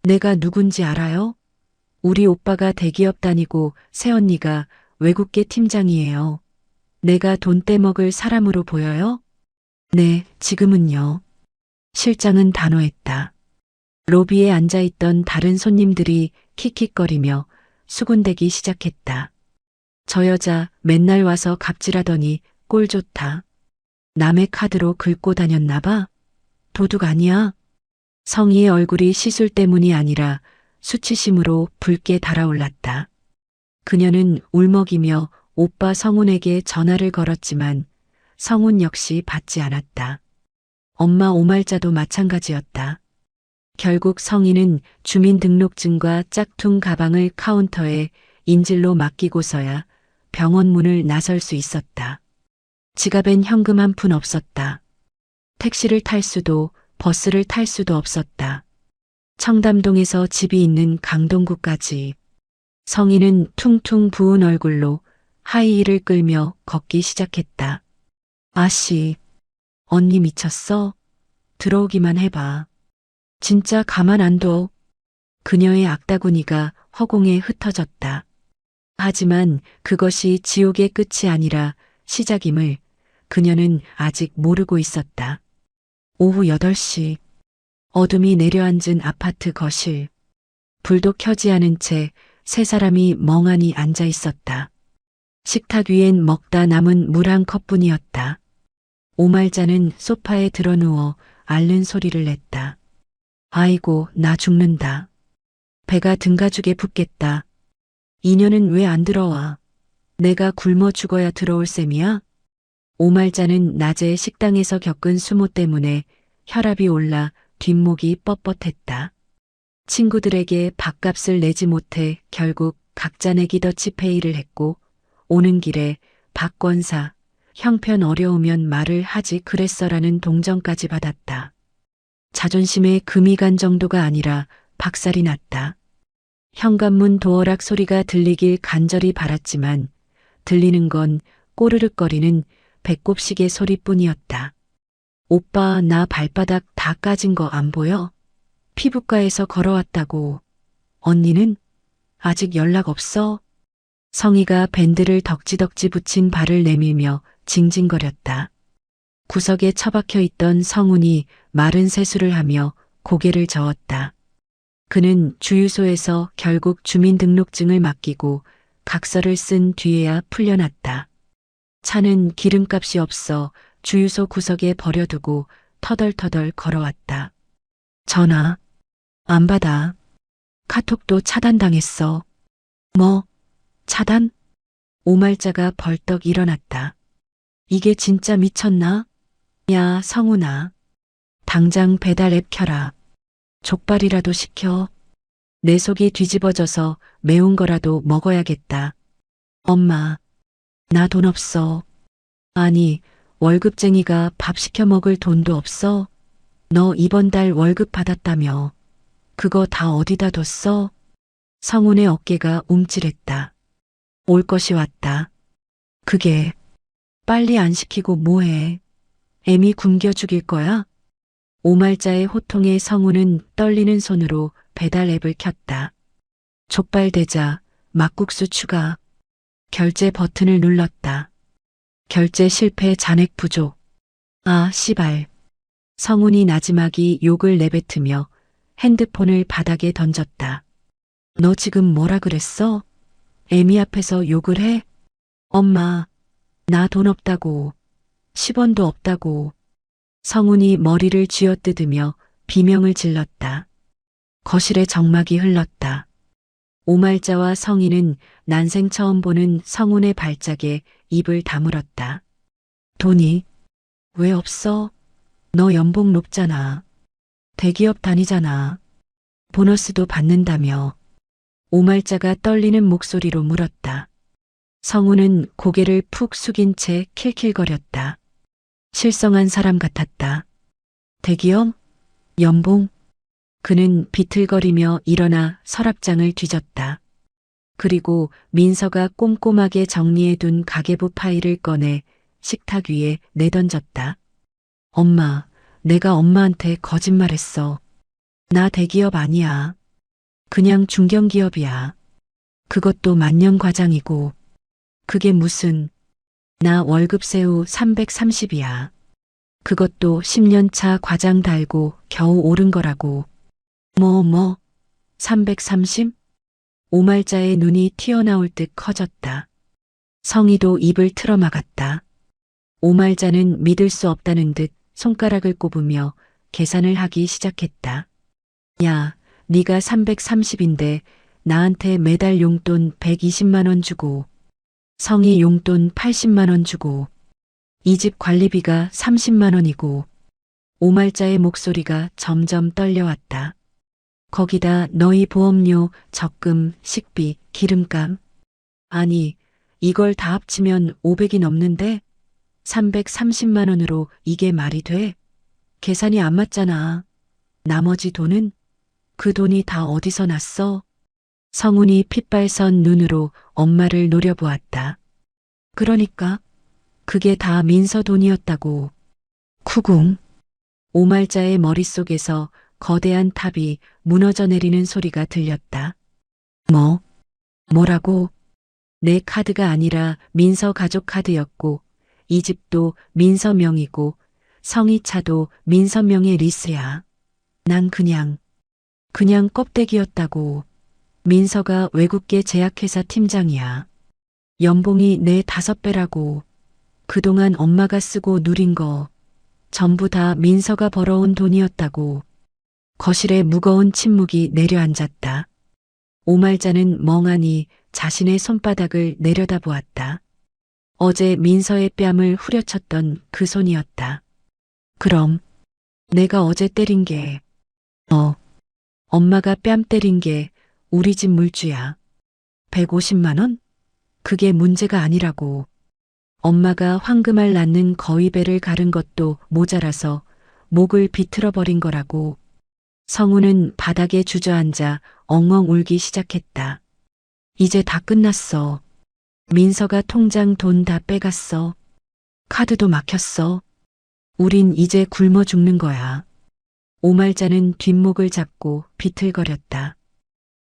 내가 누군지 알아요? 우리 오빠가 대기업 다니고 새언니가 외국계 팀장이에요. 내가 돈 떼먹을 사람으로 보여요? 네, 지금은요. 실장은 단호했다. 로비에 앉아있던 다른 손님들이 킥킥거리며 수군대기 시작했다. 저 여자 맨날 와서 갑질하더니 꼴 좋다. 남의 카드로 긁고 다녔나 봐. 도둑 아니야? 성희의 얼굴이 시술 때문이 아니라 수치심으로 붉게 달아올랐다. 그녀는 울먹이며 오빠 성훈에게 전화를 걸었지만 성훈 역시 받지 않았다. 엄마 오말자도 마찬가지였다. 결국 성희는 주민등록증과 짝퉁 가방을 카운터에 인질로 맡기고서야 병원 문을 나설 수 있었다. 지갑엔 현금 한 푼 없었다. 택시를 탈 수도 버스를 탈 수도 없었다. 청담동에서 집이 있는 강동구까지. 성희는 퉁퉁 부은 얼굴로 하이힐을 끌며 걷기 시작했다. 아씨, 언니 미쳤어? 들어오기만 해봐. 진짜 가만 안 둬. 그녀의 악다구니가 허공에 흩어졌다. 하지만 그것이 지옥의 끝이 아니라 시작임을 그녀는 아직 모르고 있었다. 오후 8시, 어둠이 내려앉은 아파트 거실. 불도 켜지 않은 채 세 사람이 멍하니 앉아 있었다. 식탁 위엔 먹다 남은 물 한 컵뿐이었다. 오말자는 소파에 드러누워 앓는 소리를 냈다. 아이고, 나 죽는다. 배가 등가죽에 붙겠다. 이년은 왜 안 들어와? 내가 굶어 죽어야 들어올 셈이야? 오말자는 낮에 식당에서 겪은 수모 때문에 혈압이 올라 뒷목이 뻣뻣했다. 친구들에게 밥값을 내지 못해 결국 각자 내기 더치페이를 했고 오는 길에 박권사, 형편 어려우면 말을 하지 그랬어라는 동정까지 받았다. 자존심에 금이 간 정도가 아니라 박살이 났다. 현관문 도어락 소리가 들리길 간절히 바랐지만 들리는 건 꼬르륵거리는 배꼽시계 소리뿐이었다. 오빠, 나 발바닥 다 까진 거 안 보여? 피부과에서 걸어왔다고. 언니는? 아직 연락 없어? 성희가 밴드를 덕지덕지 붙인 발을 내밀며 징징거렸다. 구석에 처박혀 있던 성훈이 마른 세수를 하며 고개를 저었다. 그는 주유소에서 결국 주민등록증을 맡기고 각서를 쓴 뒤에야 풀려났다. 차는 기름값이 없어 주유소 구석에 버려두고 터덜터덜 걸어왔다. 전화. 안 받아. 카톡도 차단당했어. 뭐? 차단? 오말자가 벌떡 일어났다. 이게 진짜 미쳤나? 야, 성훈아. 당장 배달 앱 켜라. 족발이라도 시켜. 내 속이 뒤집어져서 매운 거라도 먹어야겠다. 엄마, 나 돈 없어. 아니, 월급쟁이가 밥 시켜 먹을 돈도 없어? 너 이번 달 월급 받았다며. 그거 다 어디다 뒀어? 성훈의 어깨가 움찔했다. 올 것이 왔다. 그게 빨리 안 시키고 뭐해? 애미 굶겨 죽일 거야? 오말자의 호통에 성훈은 떨리는 손으로 배달 앱을 켰다. 족발 대자, 막국수 추가. 결제 버튼을 눌렀다. 결제 실패 잔액 부족. 아, 씨발. 성훈이 나지막이 욕을 내뱉으며 핸드폰을 바닥에 던졌다. 너 지금 뭐라 그랬어? 애미 앞에서 욕을 해? 엄마, 나 돈 없다고. 10원도 없다고. 성훈이 머리를 쥐어뜯으며 비명을 질렀다. 거실에 정막이 흘렀다. 오말자와 성희는 난생 처음 보는 성운의 발작에 입을 다물었다. 돈이 왜 없어? 너 연봉 높잖아. 대기업 다니잖아. 보너스도 받는다며. 오말자가 떨리는 목소리로 물었다. 성우는 고개를 푹 숙인 채 킬킬거렸다. 실성한 사람 같았다. 대기업? 연봉? 그는 비틀거리며 일어나 서랍장을 뒤졌다. 그리고 민서가 꼼꼼하게 정리해둔 가계부 파일을 꺼내 식탁 위에 내던졌다. 엄마, 내가 엄마한테 거짓말했어. 나 대기업 아니야. 그냥 중견기업이야. 그것도 만년 과장이고. 그게 무슨, 나 월급새우 330이야. 그것도 10년 차 과장 달고 겨우 오른 거라고. 330? 오말자의 눈이 튀어나올 듯 커졌다. 성희도 입을 틀어막았다. 오말자는 믿을 수 없다는 듯 손가락을 꼽으며 계산을 하기 시작했다. 야, 네가 330인데 나한테 매달 용돈 120만 원 주고 성희 용돈 80만 원 주고 이 집 관리비가 30만 원이고 오말자의 목소리가 점점 떨려왔다. 거기다 너희 보험료, 적금, 식비, 기름값. 아니, 이걸 다 합치면 500이 넘는데 330만 원으로 이게 말이 돼? 계산이 안 맞잖아. 나머지 돈은? 그 돈이 다 어디서 났어? 성운이 핏발선 눈으로 엄마를 노려보았다. 그러니까 그게 다 민서 돈이었다고. 쿠궁. 오말자의 머릿속에서 거대한 탑이 무너져 내리는 소리가 들렸다. 뭐라고? 내 카드가 아니라 민서 가족 카드였고 이 집도 민서 명이고 성희 차도 민서 명의 리스야. 난 그냥 껍데기였다고. 민서가 외국계 제약회사 팀장이야. 연봉이 내 5배라고. 그동안 엄마가 쓰고 누린 거 전부 다 민서가 벌어온 돈이었다고. 거실에 무거운 침묵이 내려앉았다. 오말자는 멍하니 자신의 손바닥을 내려다보았다. 어제 민서의 뺨을 후려쳤던 그 손이었다. 그럼 내가 어제 때린 게 엄마가 뺨 때린 게 우리 집 물주야. 150만 원? 그게 문제가 아니라고. 엄마가 황금알 낳는 거위배를 가른 것도 모자라서 목을 비틀어 버린 거라고. 성우는 바닥에 주저앉아 엉엉 울기 시작했다. 이제 다 끝났어. 민서가 통장 돈 다 빼갔어. 카드도 막혔어. 우린 이제 굶어 죽는 거야. 오말자는 뒷목을 잡고 비틀거렸다.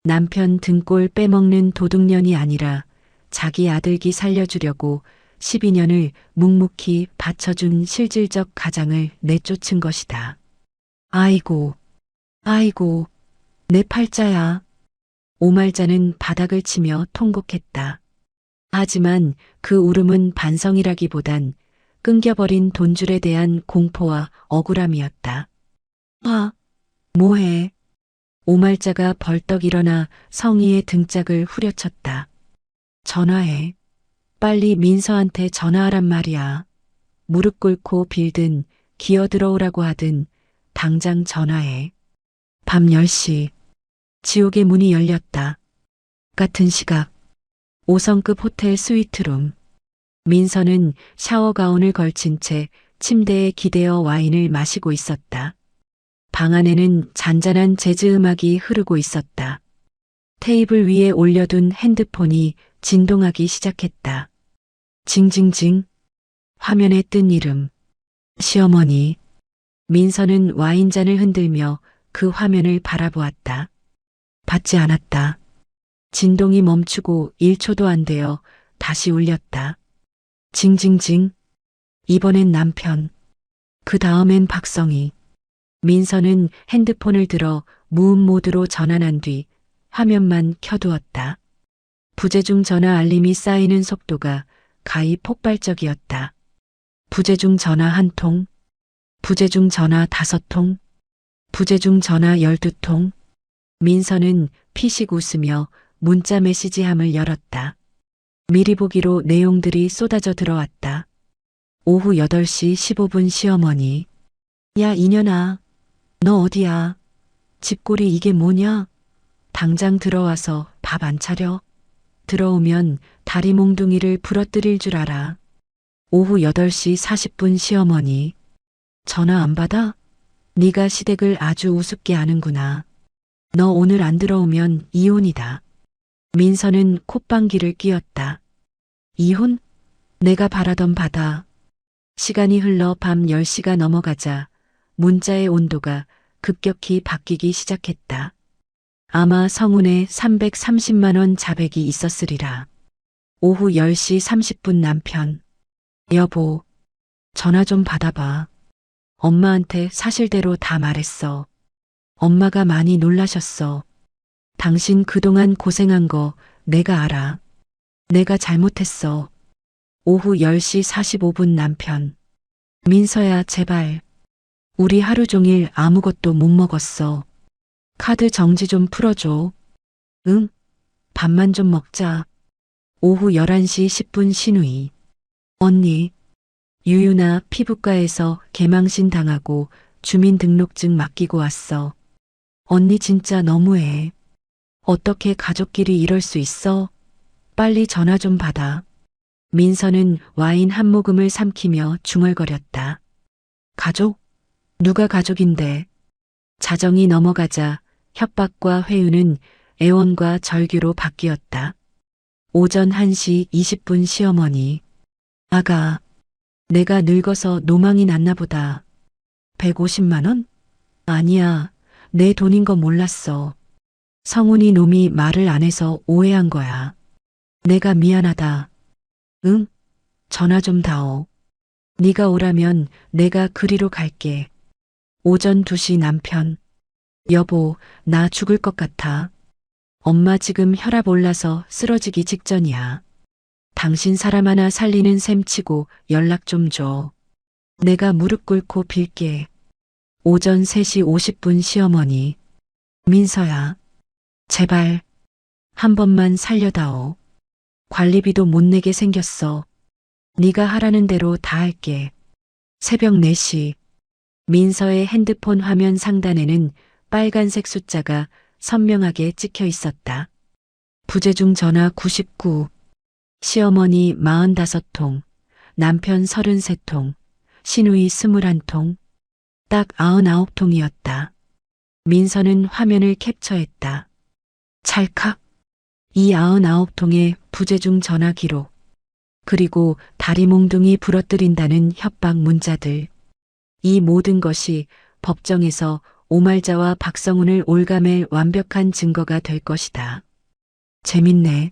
남편 등골 빼먹는 도둑년이 아니라 자기 아들기 살려주려고 12년을 묵묵히 바쳐준 실질적 가장을 내쫓은 것이다. 아이고, 내 팔자야. 오말자는 바닥을 치며 통곡했다. 하지만 그 울음은 반성이라기보단 끊겨버린 돈줄에 대한 공포와 억울함이었다. 뭐해? 오말자가 벌떡 일어나 성희의 등짝을 후려쳤다. 전화해. 빨리 민서한테 전화하란 말이야. 무릎 꿇고 빌든 기어들어오라고 하든 당장 전화해. 밤 10시. 지옥의 문이 열렸다. 같은 시각 5성급 호텔 스위트룸. 민서는 샤워 가운을 걸친 채 침대에 기대어 와인을 마시고 있었다. 방 안에는 잔잔한 재즈 음악이 흐르고 있었다. 테이블 위에 올려둔 핸드폰이 진동하기 시작했다. 징징징. 화면에 뜬 이름. 시어머니. 민서는 와인잔을 흔들며 그 화면을 바라보았다. 받지 않았다. 진동이 멈추고 1초도 안 되어 다시 울렸다. 징징징. 이번엔 남편. 그 다음엔 박성희. 민서는 핸드폰을 들어 무음 모드로 전환한 뒤 화면만 켜두었다. 부재중 전화 알림이 쌓이는 속도가 가히 폭발적이었다. 부재중 전화 1통, 부재중 전화 5통, 부재중 전화 12통. 민서는 피식 웃으며 문자 메시지함을 열었다. 미리 보기로 내용들이 쏟아져 들어왔다. 오후 8시 15분 시어머니. 야, 이년아. 너 어디야? 집골이 이게 뭐냐? 당장 들어와서 밥 안 차려? 들어오면 다리 몽둥이를 부러뜨릴 줄 알아. 오후 8시 40분 시어머니. 전화 안 받아? 네가 시댁을 아주 우습게 아는구나. 너 오늘 안 들어오면 이혼이다. 민서는 콧방귀를 뀌었다. 이혼? 내가 바라던 바다. 시간이 흘러 밤 10시가 넘어가자 문자의 온도가 급격히 바뀌기 시작했다. 아마 성운에 330만 원 자백이 있었으리라. 오후 10시 30분 남편. 여보, 전화 좀 받아봐. 엄마한테 사실대로 다 말했어. 엄마가 많이 놀라셨어. 당신 그동안 고생한 거 내가 알아. 내가 잘못했어. 오후 10시 45분 남편. 민서야, 제발. 우리 하루 종일 아무것도 못 먹었어. 카드 정지 좀 풀어줘. 응? 밥만 좀 먹자. 오후 11시 10분 신우이. 언니, 유유나 피부과에서 개망신 당하고 주민등록증 맡기고 왔어. 언니 진짜 너무해. 어떻게 가족끼리 이럴 수 있어? 빨리 전화 좀 받아. 민서는 와인 한 모금을 삼키며 중얼거렸다. 가족? 누가 가족인데? 자정이 넘어가자 협박과 회유는 애원과 절규로 바뀌었다. 오전 1시 20분 시어머니. 아가, 내가 늙어서 노망이 났나 보다. 150만 원? 아니야, 내 돈인 거 몰랐어. 성훈이 놈이 말을 안 해서 오해한 거야. 내가 미안하다. 응? 전화 좀 다오. 네가 오라면 내가 그리로 갈게. 오전 2시 남편. 여보, 나 죽을 것 같아. 엄마 지금 혈압 올라서 쓰러지기 직전이야. 당신 사람 하나 살리는 셈치고 연락 좀 줘. 내가 무릎 꿇고 빌게. 오전 3시 50분 시어머니. 민서야, 제발 한 번만 살려다오. 관리비도 못 내게 생겼어. 네가 하라는 대로 다 할게. 새벽 4시. 민서의 핸드폰 화면 상단에는 빨간색 숫자가 선명하게 찍혀 있었다. 부재중 전화 99. 시어머니 45통, 남편 33통, 시누이 21통, 딱 99통이었다. 민서는 화면을 캡처했다. 찰칵. 이 99통의 부재중 전화 기록. 그리고 다리 몽둥이 부러뜨린다는 협박 문자들. 이 모든 것이 법정에서 오말자와 박성훈을 올가맬 완벽한 증거가 될 것이다. 재밌네.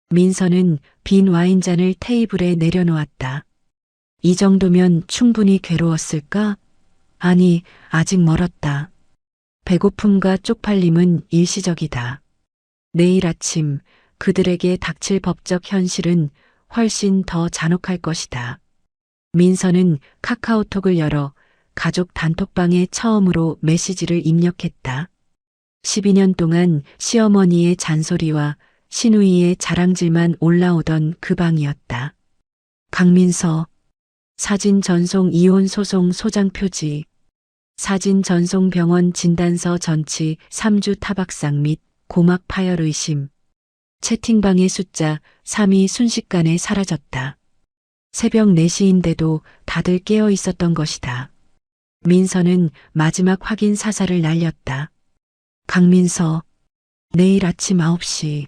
민서는 빈 와인잔을 테이블에 내려놓았다. 이 정도면 충분히 괴로웠을까? 아니, 아직 멀었다. 배고픔과 쪽팔림은 일시적이다. 내일 아침 그들에게 닥칠 법적 현실은 훨씬 더 잔혹할 것이다. 민서는 카카오톡을 열어 가족 단톡방에 처음으로 메시지를 입력했다. 12년 동안 시어머니의 잔소리와 시누이의 자랑질만 올라오던 그 방이었다. 강민서, 사진 전송 이혼 소송 소장 표지, 사진 전송 병원 진단서 전치 3주 타박상 및 고막 파열 의심, 채팅방의 숫자 3이 순식간에 사라졌다. 새벽 4시인데도 다들 깨어 있었던 것이다. 민서는 마지막 확인 사살을 날렸다. 강민서, 내일 아침 9시.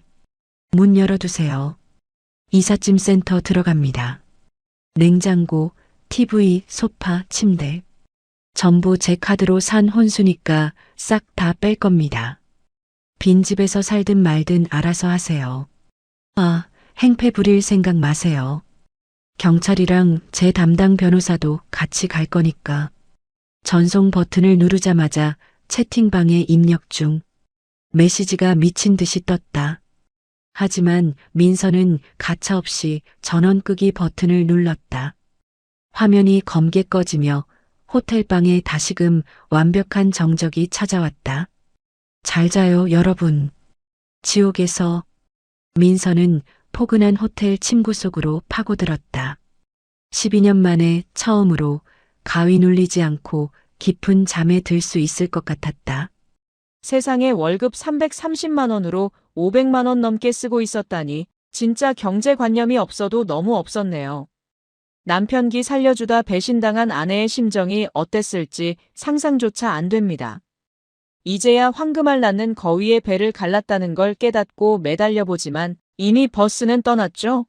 문 열어두세요. 이삿짐 센터 들어갑니다. 냉장고, TV, 소파, 침대. 전부 제 카드로 산 혼수니까 싹 다 뺄 겁니다. 빈집에서 살든 말든 알아서 하세요. 아, 행패 부릴 생각 마세요. 경찰이랑 제 담당 변호사도 같이 갈 거니까. 전송 버튼을 누르자마자 채팅방에 입력 중. 메시지가 미친 듯이 떴다. 하지만 민서는 가차없이 전원 끄기 버튼을 눌렀다. 화면이 검게 꺼지며 호텔방에 다시금 완벽한 정적이 찾아왔다. 잘 자요, 여러분. 지옥에서 민서는 포근한 호텔 침구 속으로 파고들었다. 12년 만에 처음으로 가위 눌리지 않고 깊은 잠에 들 수 있을 것 같았다. 세상에 월급 330만 원으로 500만 원 넘게 쓰고 있었다니 진짜 경제관념이 없어도 너무 없었네요. 남편 기 살려주다 배신당한 아내의 심정이 어땠을지 상상조차 안 됩니다. 이제야 황금알 낳는 거위의 배를 갈랐다는 걸 깨닫고 매달려보지만 이미 버스는 떠났죠.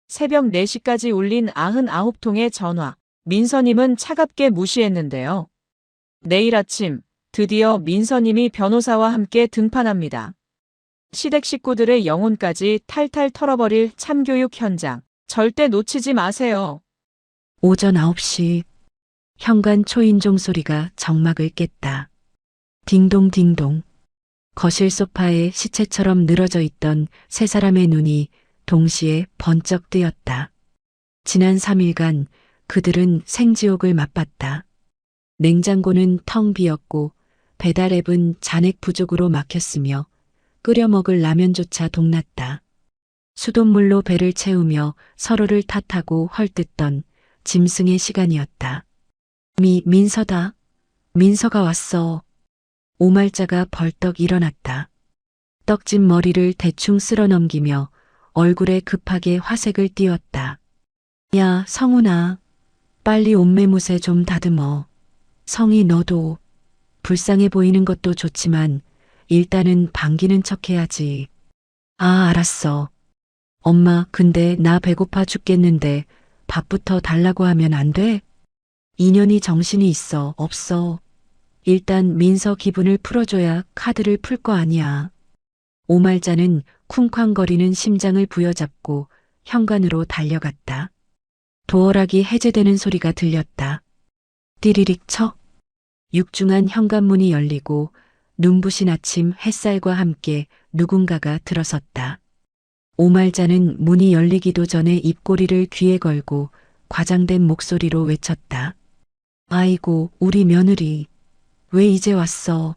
새벽 4시까지 울린 99통의 전화. 민서님은 차갑게 무시했는데요. 내일 아침 드디어 민서님이 변호사와 함께 등판합니다. 시댁 식구들의 영혼까지 탈탈 털어버릴 참교육 현장. 절대 놓치지 마세요. 오전 9시 현관 초인종 소리가 정막을 깼다. 딩동딩동. 거실 소파에 시체처럼 늘어져 있던 세 사람의 눈이 동시에 번쩍 뜨였다. 지난 3일간 그들은 생지옥을 맛봤다. 냉장고는 텅 비었고 배달 앱은 잔액 부족으로 막혔으며 끓여 먹을 라면조차 동났다. 수돗물로 배를 채우며 서로를 탓하고 헐뜯던 짐승의 시간이었다. 민서다. 민서가 왔어. 오말자가 벌떡 일어났다. 떡진 머리를 대충 쓸어 넘기며 얼굴에 급하게 화색을 띄웠다. 야, 성훈아. 빨리 옷매무새 좀 다듬어. 성이 너도 불쌍해 보이는 것도 좋지만 일단은 반기는 척 해야지. 아, 알았어. 엄마, 근데 나 배고파 죽겠는데 밥부터 달라고 하면 안 돼? 인연이 정신이 있어, 없어. 일단 민서 기분을 풀어줘야 카드를 풀 거 아니야. 오말자는 쿵쾅거리는 심장을 부여잡고 현관으로 달려갔다. 도어락이 해제되는 소리가 들렸다. 띠리릭 쳐. 육중한 현관문이 열리고 눈부신 아침 햇살과 함께 누군가가 들어섰다. 오말자는 문이 열리기도 전에 입꼬리를 귀에 걸고 과장된 목소리로 외쳤다. 아이고, 우리 며느리. 왜 이제 왔어?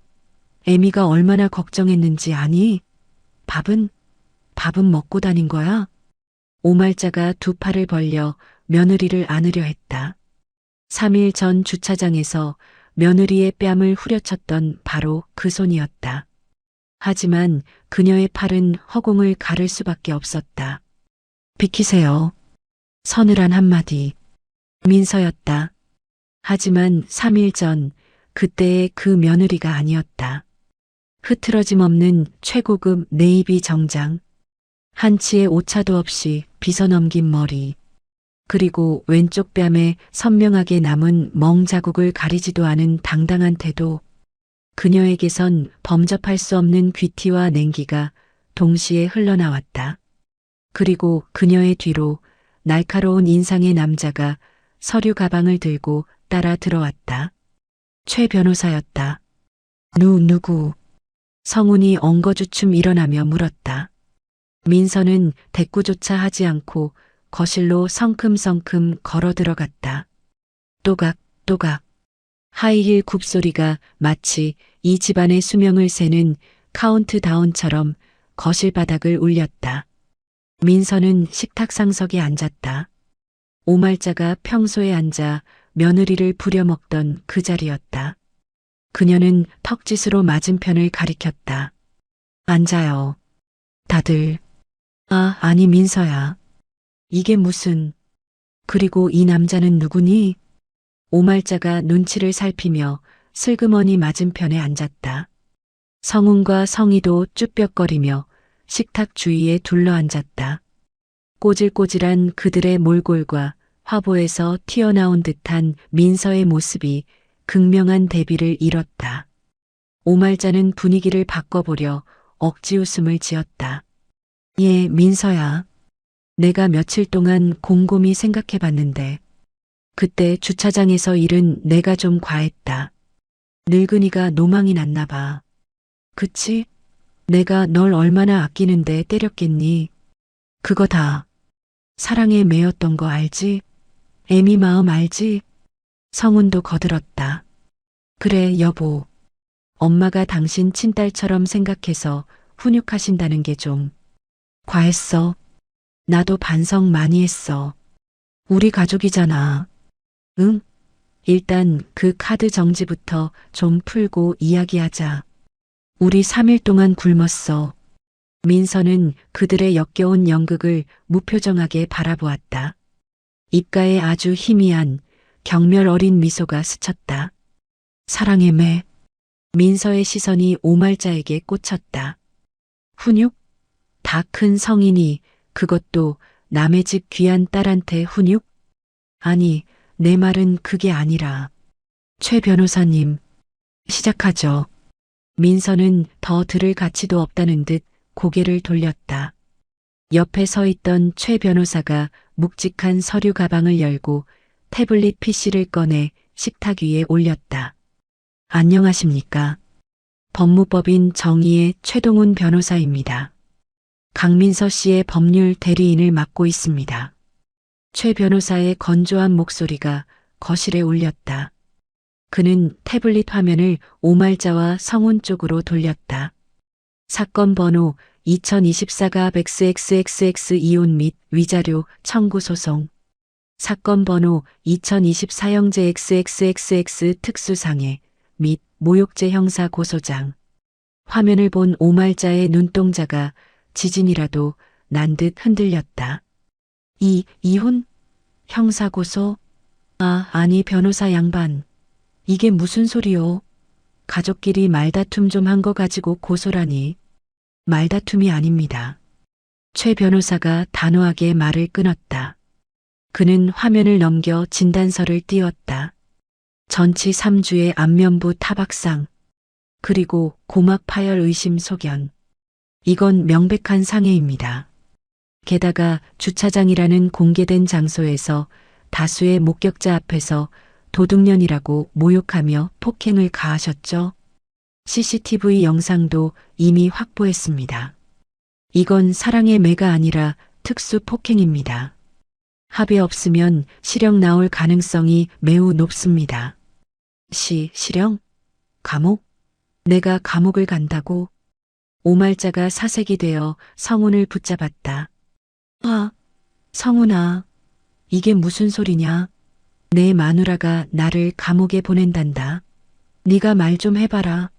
애미가 얼마나 걱정했는지 아니? 밥은 먹고 다닌 거야? 오말자가 두 팔을 벌려 며느리를 안으려 했다. 3일 전 주차장에서 며느리의 뺨을 후려쳤던 바로 그 손이었다. 하지만 그녀의 팔은 허공을 가를 수밖에 없었다. 비키세요. 서늘한 한마디. 민서였다. 하지만 3일 전 그때의 그 며느리가 아니었다. 흐트러짐 없는 최고급 네이비 정장, 한치의 오차도 없이 빗어넘긴 머리, 그리고 왼쪽 뺨에 선명하게 남은 멍 자국을 가리지도 않은 당당한 태도. 그녀에게선 범접할 수 없는 귀티와 냉기가 동시에 흘러나왔다. 그리고 그녀의 뒤로 날카로운 인상의 남자가 서류 가방을 들고 따라 들어왔다. 최 변호사였다. 누구? 성훈이 엉거주춤 일어나며 물었다. 민서는 대꾸조차 하지 않고 거실로 성큼성큼 걸어 들어갔다. 또각. 하이힐 굽소리가 마치 이 집안의 수명을 세는 카운트다운처럼 거실 바닥을 울렸다. 민서는 식탁 상석에 앉았다. 오말자가 평소에 앉아 며느리를 부려먹던 그 자리였다. 그녀는 턱짓으로 맞은편을 가리켰다. 앉아요. 다들. 아니 민서야. 이게 무슨. 그리고 이 남자는 누구니? 오말자가 눈치를 살피며 슬그머니 맞은편에 앉았다. 성훈과 성희도 쭈뼛거리며 식탁 주위에 둘러앉았다. 꼬질꼬질한 그들의 몰골과 화보에서 튀어나온 듯한 민서의 모습이 극명한 대비를 이뤘다. 오말자는 분위기를 바꿔보려 억지 웃음을 지었다. 예, 민서야. 내가 며칠 동안 곰곰이 생각해봤는데 그때 주차장에서 일은 내가 좀 과했다. 늙은이가 노망이 났나 봐. 그치? 내가 널 얼마나 아끼는데 때렸겠니? 그거 다 사랑에 매였던 거 알지? 애미 마음 알지? 성훈도 거들었다. 그래, 여보. 엄마가 당신 친딸처럼 생각해서 훈육하신다는 게 좀 과했어. 나도 반성 많이 했어. 우리 가족이잖아. 응? 일단 그 카드 정지부터 좀 풀고 이야기하자. 우리 3일 동안 굶었어. 민서는 그들의 역겨운 연극을 무표정하게 바라보았다. 입가에 아주 희미한 경멸 어린 미소가 스쳤다. 사랑의 매. 민서의 시선이 오말자에게 꽂혔다. 훈육? 다 큰 성인이 그것도 남의 집 귀한 딸한테 훈육? 아니, 내 말은 그게 아니라. 최 변호사님, 시작하죠. 민서는 더 들을 가치도 없다는 듯 고개를 돌렸다. 옆에 서 있던 최 변호사가 묵직한 서류 가방을 열고 태블릿 PC를 꺼내 식탁 위에 올렸다. 안녕하십니까. 법무법인 정의의 최동훈 변호사입니다. 강민서 씨의 법률 대리인을 맡고 있습니다. 최 변호사의 건조한 목소리가 거실에 울렸다. 그는 태블릿 화면을 오말자와 성훈 쪽으로 돌렸다. 사건 번호 2024-XXXX 이혼 및 위자료 청구 소송. 사건 번호 2024형제 XXXX 특수상해 및 모욕죄 형사 고소장. 화면을 본 오말자의 눈동자가 지진이라도 난 듯 흔들렸다. 이혼? 형사고소? 아니 변호사 양반. 이게 무슨 소리요? 가족끼리 말다툼 좀 한 거 가지고 고소라니. 말다툼이 아닙니다. 최 변호사가 단호하게 말을 끊었다. 그는 화면을 넘겨 진단서를 띄웠다. 전치 3주의 안면부 타박상. 그리고 고막 파열 의심 소견. 이건 명백한 상해입니다. 게다가 주차장이라는 공개된 장소에서 다수의 목격자 앞에서 도둑년이라고 모욕하며 폭행을 가하셨죠. CCTV 영상도 이미 확보했습니다. 이건 사랑의 매가 아니라 특수 폭행입니다. 합의 없으면 실형 나올 가능성이 매우 높습니다. 실형? 감옥? 내가 감옥을 간다고? 오말자가 사색이 되어 성훈을 붙잡았다. 성훈아, 이게 무슨 소리냐? 내 마누라가 나를 감옥에 보낸단다. 네가 말 좀 해봐라.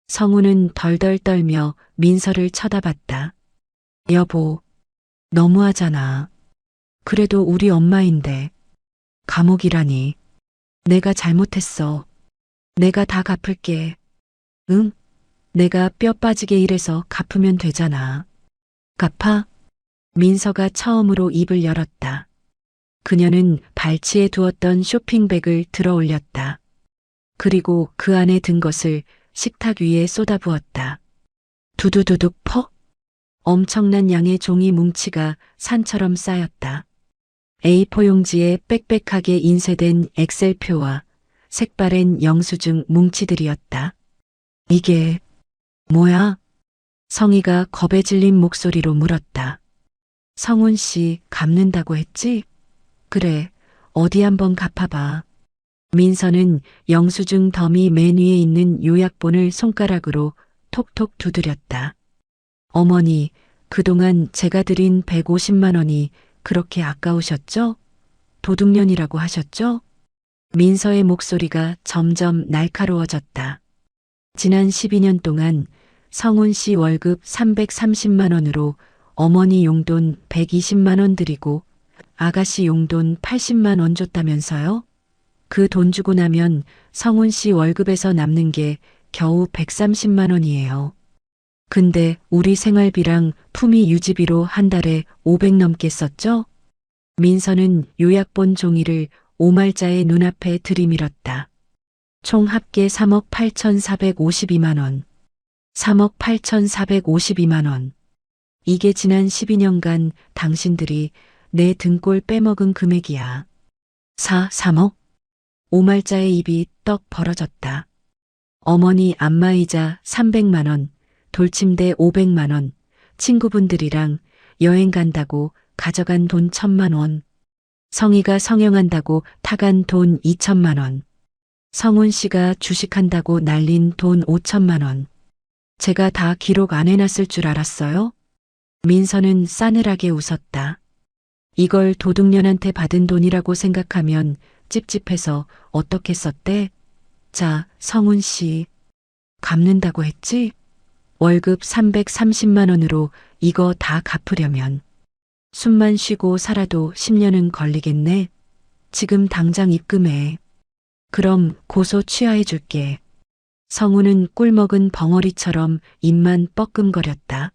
성훈은 덜덜 떨며 민서를 쳐다봤다. 여보, 너무하잖아. 그래도 우리 엄마인데. 감옥이라니. 내가 잘못했어. 내가 다 갚을게. 응? 내가 뼈 빠지게 일해서 갚으면 되잖아. 갚아? 민서가 처음으로 입을 열었다. 그녀는 발치에 두었던 쇼핑백을 들어 올렸다. 그리고 그 안에 든 것을 식탁 위에 쏟아부었다. 두두두둑 퍽? 엄청난 양의 종이 뭉치가 산처럼 쌓였다. A4 용지에 빽빽하게 인쇄된 엑셀표와 색바랜 영수증 뭉치들이었다. 이게 뭐야? 성희가 겁에 질린 목소리로 물었다. 성훈 씨 갚는다고 했지? 그래, 어디 한번 갚아봐. 민서는 영수증 더미 맨 위에 있는 요약본을 손가락으로 톡톡 두드렸다. 어머니, 그동안 제가 드린 150만 원이 그렇게 아까우셨죠? 도둑년이라고 하셨죠? 민서의 목소리가 점점 날카로워졌다. 지난 12년 동안 성훈 씨 월급 330만 원으로 어머니 용돈 120만 원 드리고 아가씨 용돈 80만 원 줬다면서요? 그 돈 주고 나면 성훈 씨 월급에서 남는 게 겨우 130만 원이에요. 근데 우리 생활비랑 품위 유지비로 한 달에 500 넘게 썼죠? 민서는 요약본 종이를 오말자의 눈앞에 들이밀었다. 총 합계 3억 8,452만 원. 3억 8,452만 원. 이게 지난 12년간 당신들이 내 등골 빼먹은 금액이야. 3억? 오말자의 입이 떡 벌어졌다. 어머니 안마의자 300만 원, 돌침대 500만 원, 친구분들이랑 여행 간다고 가져간 돈 1,000만 원, 성희가 성형한다고 타간 돈 2천만 원, 성훈 씨가 주식한다고 날린 돈 5천만 원. 제가 다 기록 안 해놨을 줄 알았어요? 민서는 싸늘하게 웃었다. 이걸 도둑년한테 받은 돈이라고 생각하면 찝찝해서 어떻게 썼대? 자, 성훈 씨. 갚는다고 했지? 월급 330만 원으로 이거 다 갚으려면 숨만 쉬고 살아도 10년은 걸리겠네. 지금 당장 입금해. 그럼 고소 취하해 줄게. 성우는 꿀먹은 벙어리처럼 입만 뻐끔거렸다.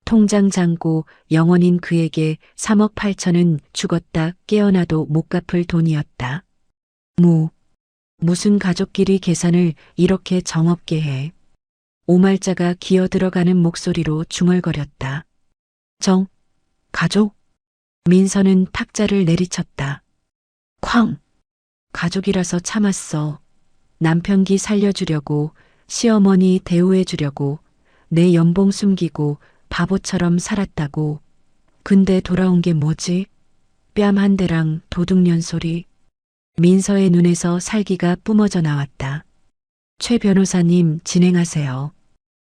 통장 잔고 영원인 그에게 3억 8천은 죽었다 깨어나도 못 갚을 돈이었다. 무슨 가족끼리 계산을 이렇게 정없게 해. 오말자가 기어 들어가는 목소리로 중얼거렸다. 가족? 민서는 탁자를 내리쳤다. 쾅! 가족이라서 참았어. 남편기 살려주려고, 시어머니 대우해주려고, 내 연봉 숨기고 바보처럼 살았다고. 근데 돌아온 게 뭐지? 뺨 한 대랑 도둑년 소리. 민서의 눈에서 살기가 뿜어져 나왔다. 최 변호사님 진행하세요.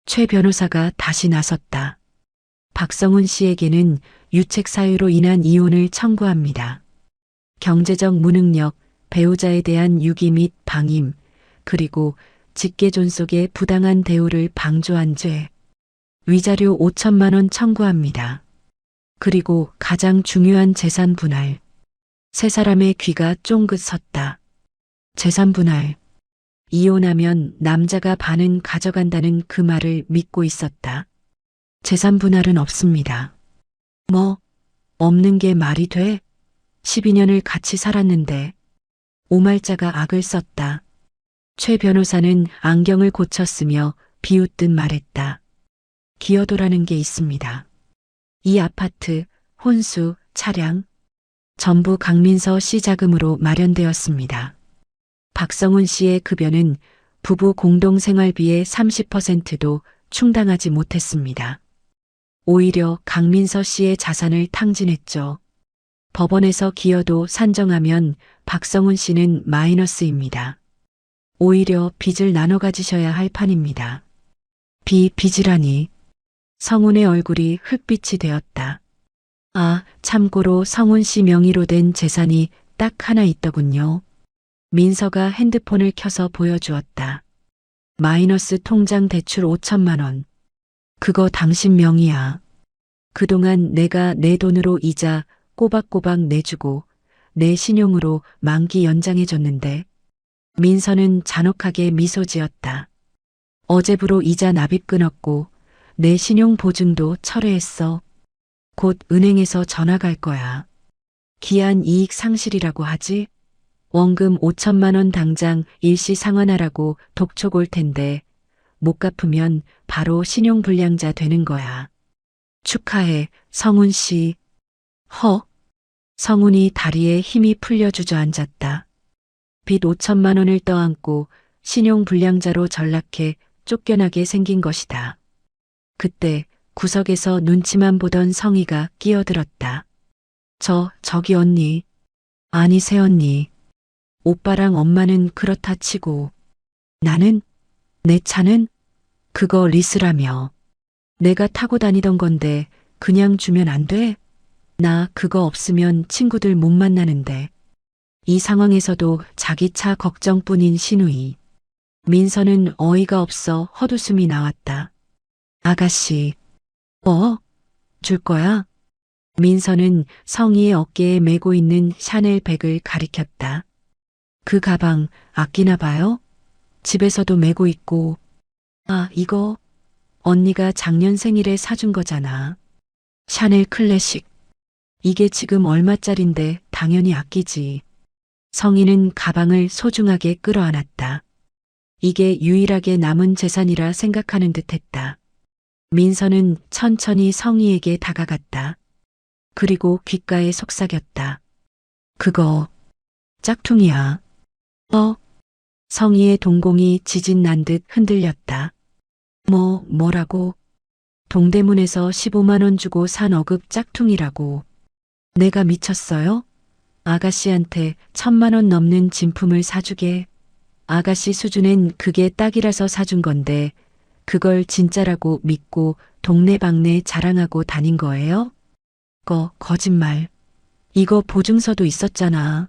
최 변호사가 다시 나섰다. 박성훈 씨에게는 유책 사유로 인한 이혼을 청구합니다. 경제적 무능력, 배우자에 대한 유기 및 방임, 그리고 직계존속의 부당한 대우를 방조한 죄. 위자료 5천만 원 청구합니다. 그리고 가장 중요한 재산 분할. 세 사람의 귀가 쫑긋 섰다. 재산 분할. 이혼하면 남자가 반은 가져간다는 그 말을 믿고 있었다. 재산 분할은 없습니다. 없는 게 말이 돼? 12년을 같이 살았는데. 오말자가 악을 썼다. 최 변호사는 안경을 고쳤으며 비웃듯 말했다. 기여도라는 게 있습니다. 이 아파트, 혼수, 차량, 전부 강민서 씨 자금으로 마련되었습니다. 박성훈 씨의 급여는 부부 공동생활비의 30%도 충당하지 못했습니다. 오히려 강민서 씨의 자산을 탕진했죠. 법원에서 기여도 산정하면 박성훈 씨는 마이너스입니다. 오히려 빚을 나눠 가지셔야 할 판입니다. 빚이라니. 성훈의 얼굴이 흑빛이 되었다. 참고로 성훈 씨 명의로 된 재산이 딱 하나 있더군요. 민서가 핸드폰을 켜서 보여주었다. 마이너스 통장 대출 5천만 원. 그거 당신 명의야. 그동안 내가 내 돈으로 이자 꼬박꼬박 내주고 내 신용으로 만기 연장해줬는데. 민서는 잔혹하게 미소 지었다. 어제부로 이자 납입 끊었고 내 신용 보증도 철회했어. 곧 은행에서 전화 갈 거야. 기한 이익 상실이라고 하지? 원금 5천만 원 당장 일시 상환하라고 독촉 올 텐데 못 갚으면 바로 신용불량자 되는 거야. 축하해, 성훈 씨. 성훈이 다리에 힘이 풀려 주저앉았다. 빚 5천만 원을 떠안고 신용불량자로 전락해 쫓겨나게 생긴 것이다. 그때 구석에서 눈치만 보던 성희가 끼어들었다. 저기 언니. 아니 새언니. 오빠랑 엄마는 그렇다 치고 나는? 내 차는? 그거 리스라며. 내가 타고 다니던 건데 그냥 주면 안 돼? 나 그거 없으면 친구들 못 만나는데. 이 상황에서도 자기 차 걱정뿐인 신우이. 민서는 어이가 없어 헛웃음이 나왔다. 아가씨. 줄 거야? 민서는 성희의 어깨에 메고 있는 샤넬 백을 가리켰다. 그 가방 아끼나 봐요? 집에서도 메고 있고. 이거 언니가 작년 생일에 사준 거잖아. 샤넬 클래식. 이게 지금 얼마짜린데 당연히 아끼지. 성희는 가방을 소중하게 끌어안았다. 이게 유일하게 남은 재산이라 생각하는 듯했다. 민서는 천천히 성희에게 다가갔다. 그리고 귓가에 속삭였다. 그거 짝퉁이야. 성희의 동공이 지진 난 듯 흔들렸다. 뭐라고? 동대문에서 15만 원 주고 산 어급 짝퉁이라고. 내가 미쳤어요? 아가씨한테 1,000만 원 넘는 진품을 사주게. 아가씨 수준엔 그게 딱이라서 사준 건데 그걸 진짜라고 믿고 동네방네 자랑하고 다닌 거예요? 거짓말. 이거 보증서도 있었잖아.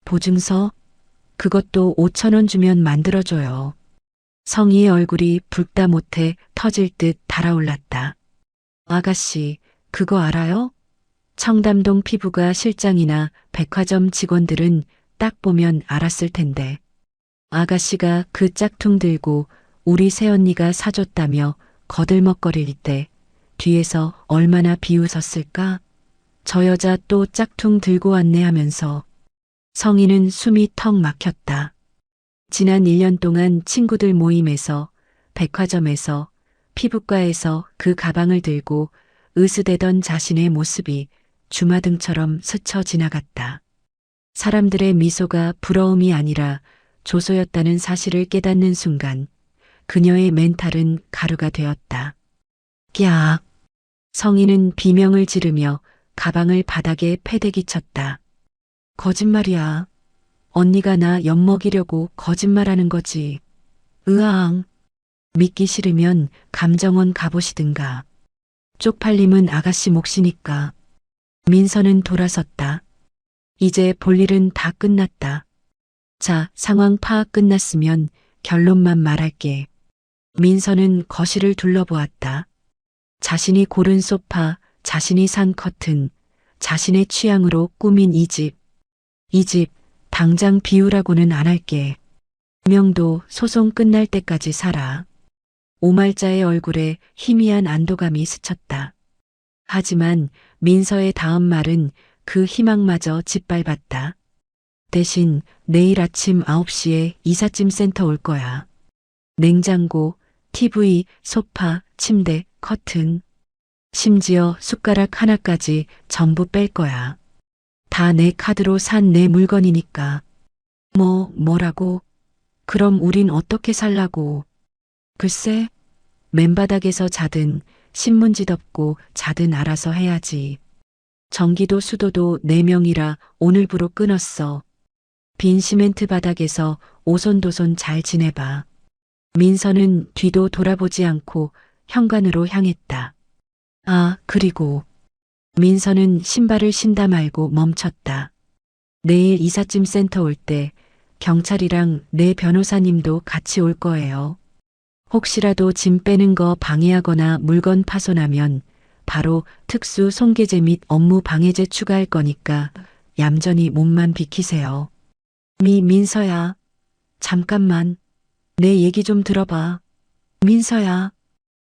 보증서? 그것도 5천 원 주면 만들어줘요. 성희의 얼굴이 붉다 못해 터질 듯 달아올랐다. 아가씨, 그거 알아요? 청담동 피부과 실장이나 백화점 직원들은 딱 보면 알았을 텐데. 아가씨가 그 짝퉁 들고 우리 새언니가 사줬다며 거들먹거릴 때 뒤에서 얼마나 비웃었을까? 저 여자 또 짝퉁 들고 왔네 하면서 성희는 숨이 턱 막혔다. 지난 1년 동안 친구들 모임에서, 백화점에서, 피부과에서 그 가방을 들고 으스대던 자신의 모습이 주마등처럼 스쳐 지나갔다. 사람들의 미소가 부러움이 아니라 조소였다는 사실을 깨닫는 순간 그녀의 멘탈은 가루가 되었다. 꺄악. 성희는 비명을 지르며 가방을 바닥에 패대기 쳤다. 거짓말이야. 언니가 나 엿먹이려고 거짓말하는 거지. 으앙. 믿기 싫으면 감정원 가보시든가. 쪽팔림은 아가씨 몫이니까. 민서는 돌아섰다. 이제 볼 일은 다 끝났다. 자, 상황 파악 끝났으면 결론만 말할게. 민서는 거실을 둘러보았다. 자신이 고른 소파, 자신이 산 커튼, 자신의 취향으로 꾸민 이 집. 이 집, 당장 비우라고는 안 할게. 명도 소송 끝날 때까지 살아. 오말자의 얼굴에 희미한 안도감이 스쳤다. 하지만 민서의 다음 말은 그 희망마저 짓밟았다. 대신 내일 아침 9시에 이삿짐 센터 올 거야. 냉장고, TV, 소파, 침대, 커튼. 심지어 숟가락 하나까지 전부 뺄 거야. 다 내 카드로 산 내 물건이니까. 뭐라고? 그럼 우린 어떻게 살라고? 글쎄, 맨바닥에서 자든 신문지 덮고 자든 알아서 해야지. 전기도 수도도 4명이라 오늘부로 끊었어. 빈 시멘트 바닥에서 오손도손 잘 지내봐. 민서는 뒤도 돌아보지 않고 현관으로 향했다. 아, 그리고 민서는 신발을 신다 말고 멈췄다. 내일 이삿짐 센터 올 때 경찰이랑 내 변호사님도 같이 올 거예요. 혹시라도 짐 빼는 거 방해하거나 물건 파손하면 바로 특수 손괴죄 및 업무 방해죄 추가할 거니까 얌전히 몸만 비키세요. 민서야, 잠깐만. 내 얘기 좀 들어봐. 민서야.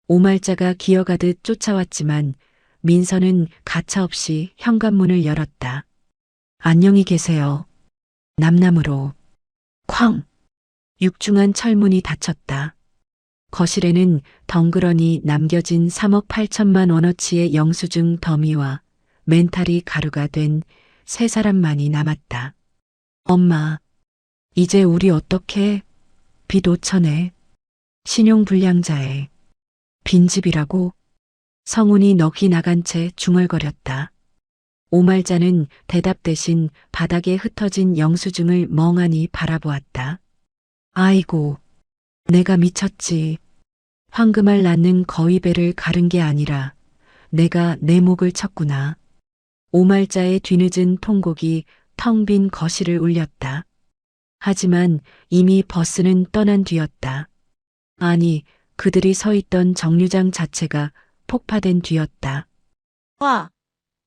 오말자가 기어가듯 쫓아왔지만 민서는 가차없이 현관문을 열었다. 안녕히 계세요. 남남으로. 쾅! 육중한 철문이 닫혔다. 거실에는 덩그러니 남겨진 3억 8천만 원어치의 영수증 더미와 멘탈이 가루가 된 세 사람만이 남았다. 엄마, 이제 우리 어떡해? 빚 5천에, 신용불량자에, 빈집이라고? 성훈이 넋이 나간 채 중얼거렸다. 오말자는 대답 대신 바닥에 흩어진 영수증을 멍하니 바라보았다. 아이고, 내가 미쳤지. 황금알 낳는 거위배를 가른 게 아니라 내가 내 목을 쳤구나. 오말자의 뒤늦은 통곡이 텅 빈 거실을 울렸다. 하지만 이미 버스는 떠난 뒤였다. 아니, 그들이 서 있던 정류장 자체가 폭파된 뒤였다. 와,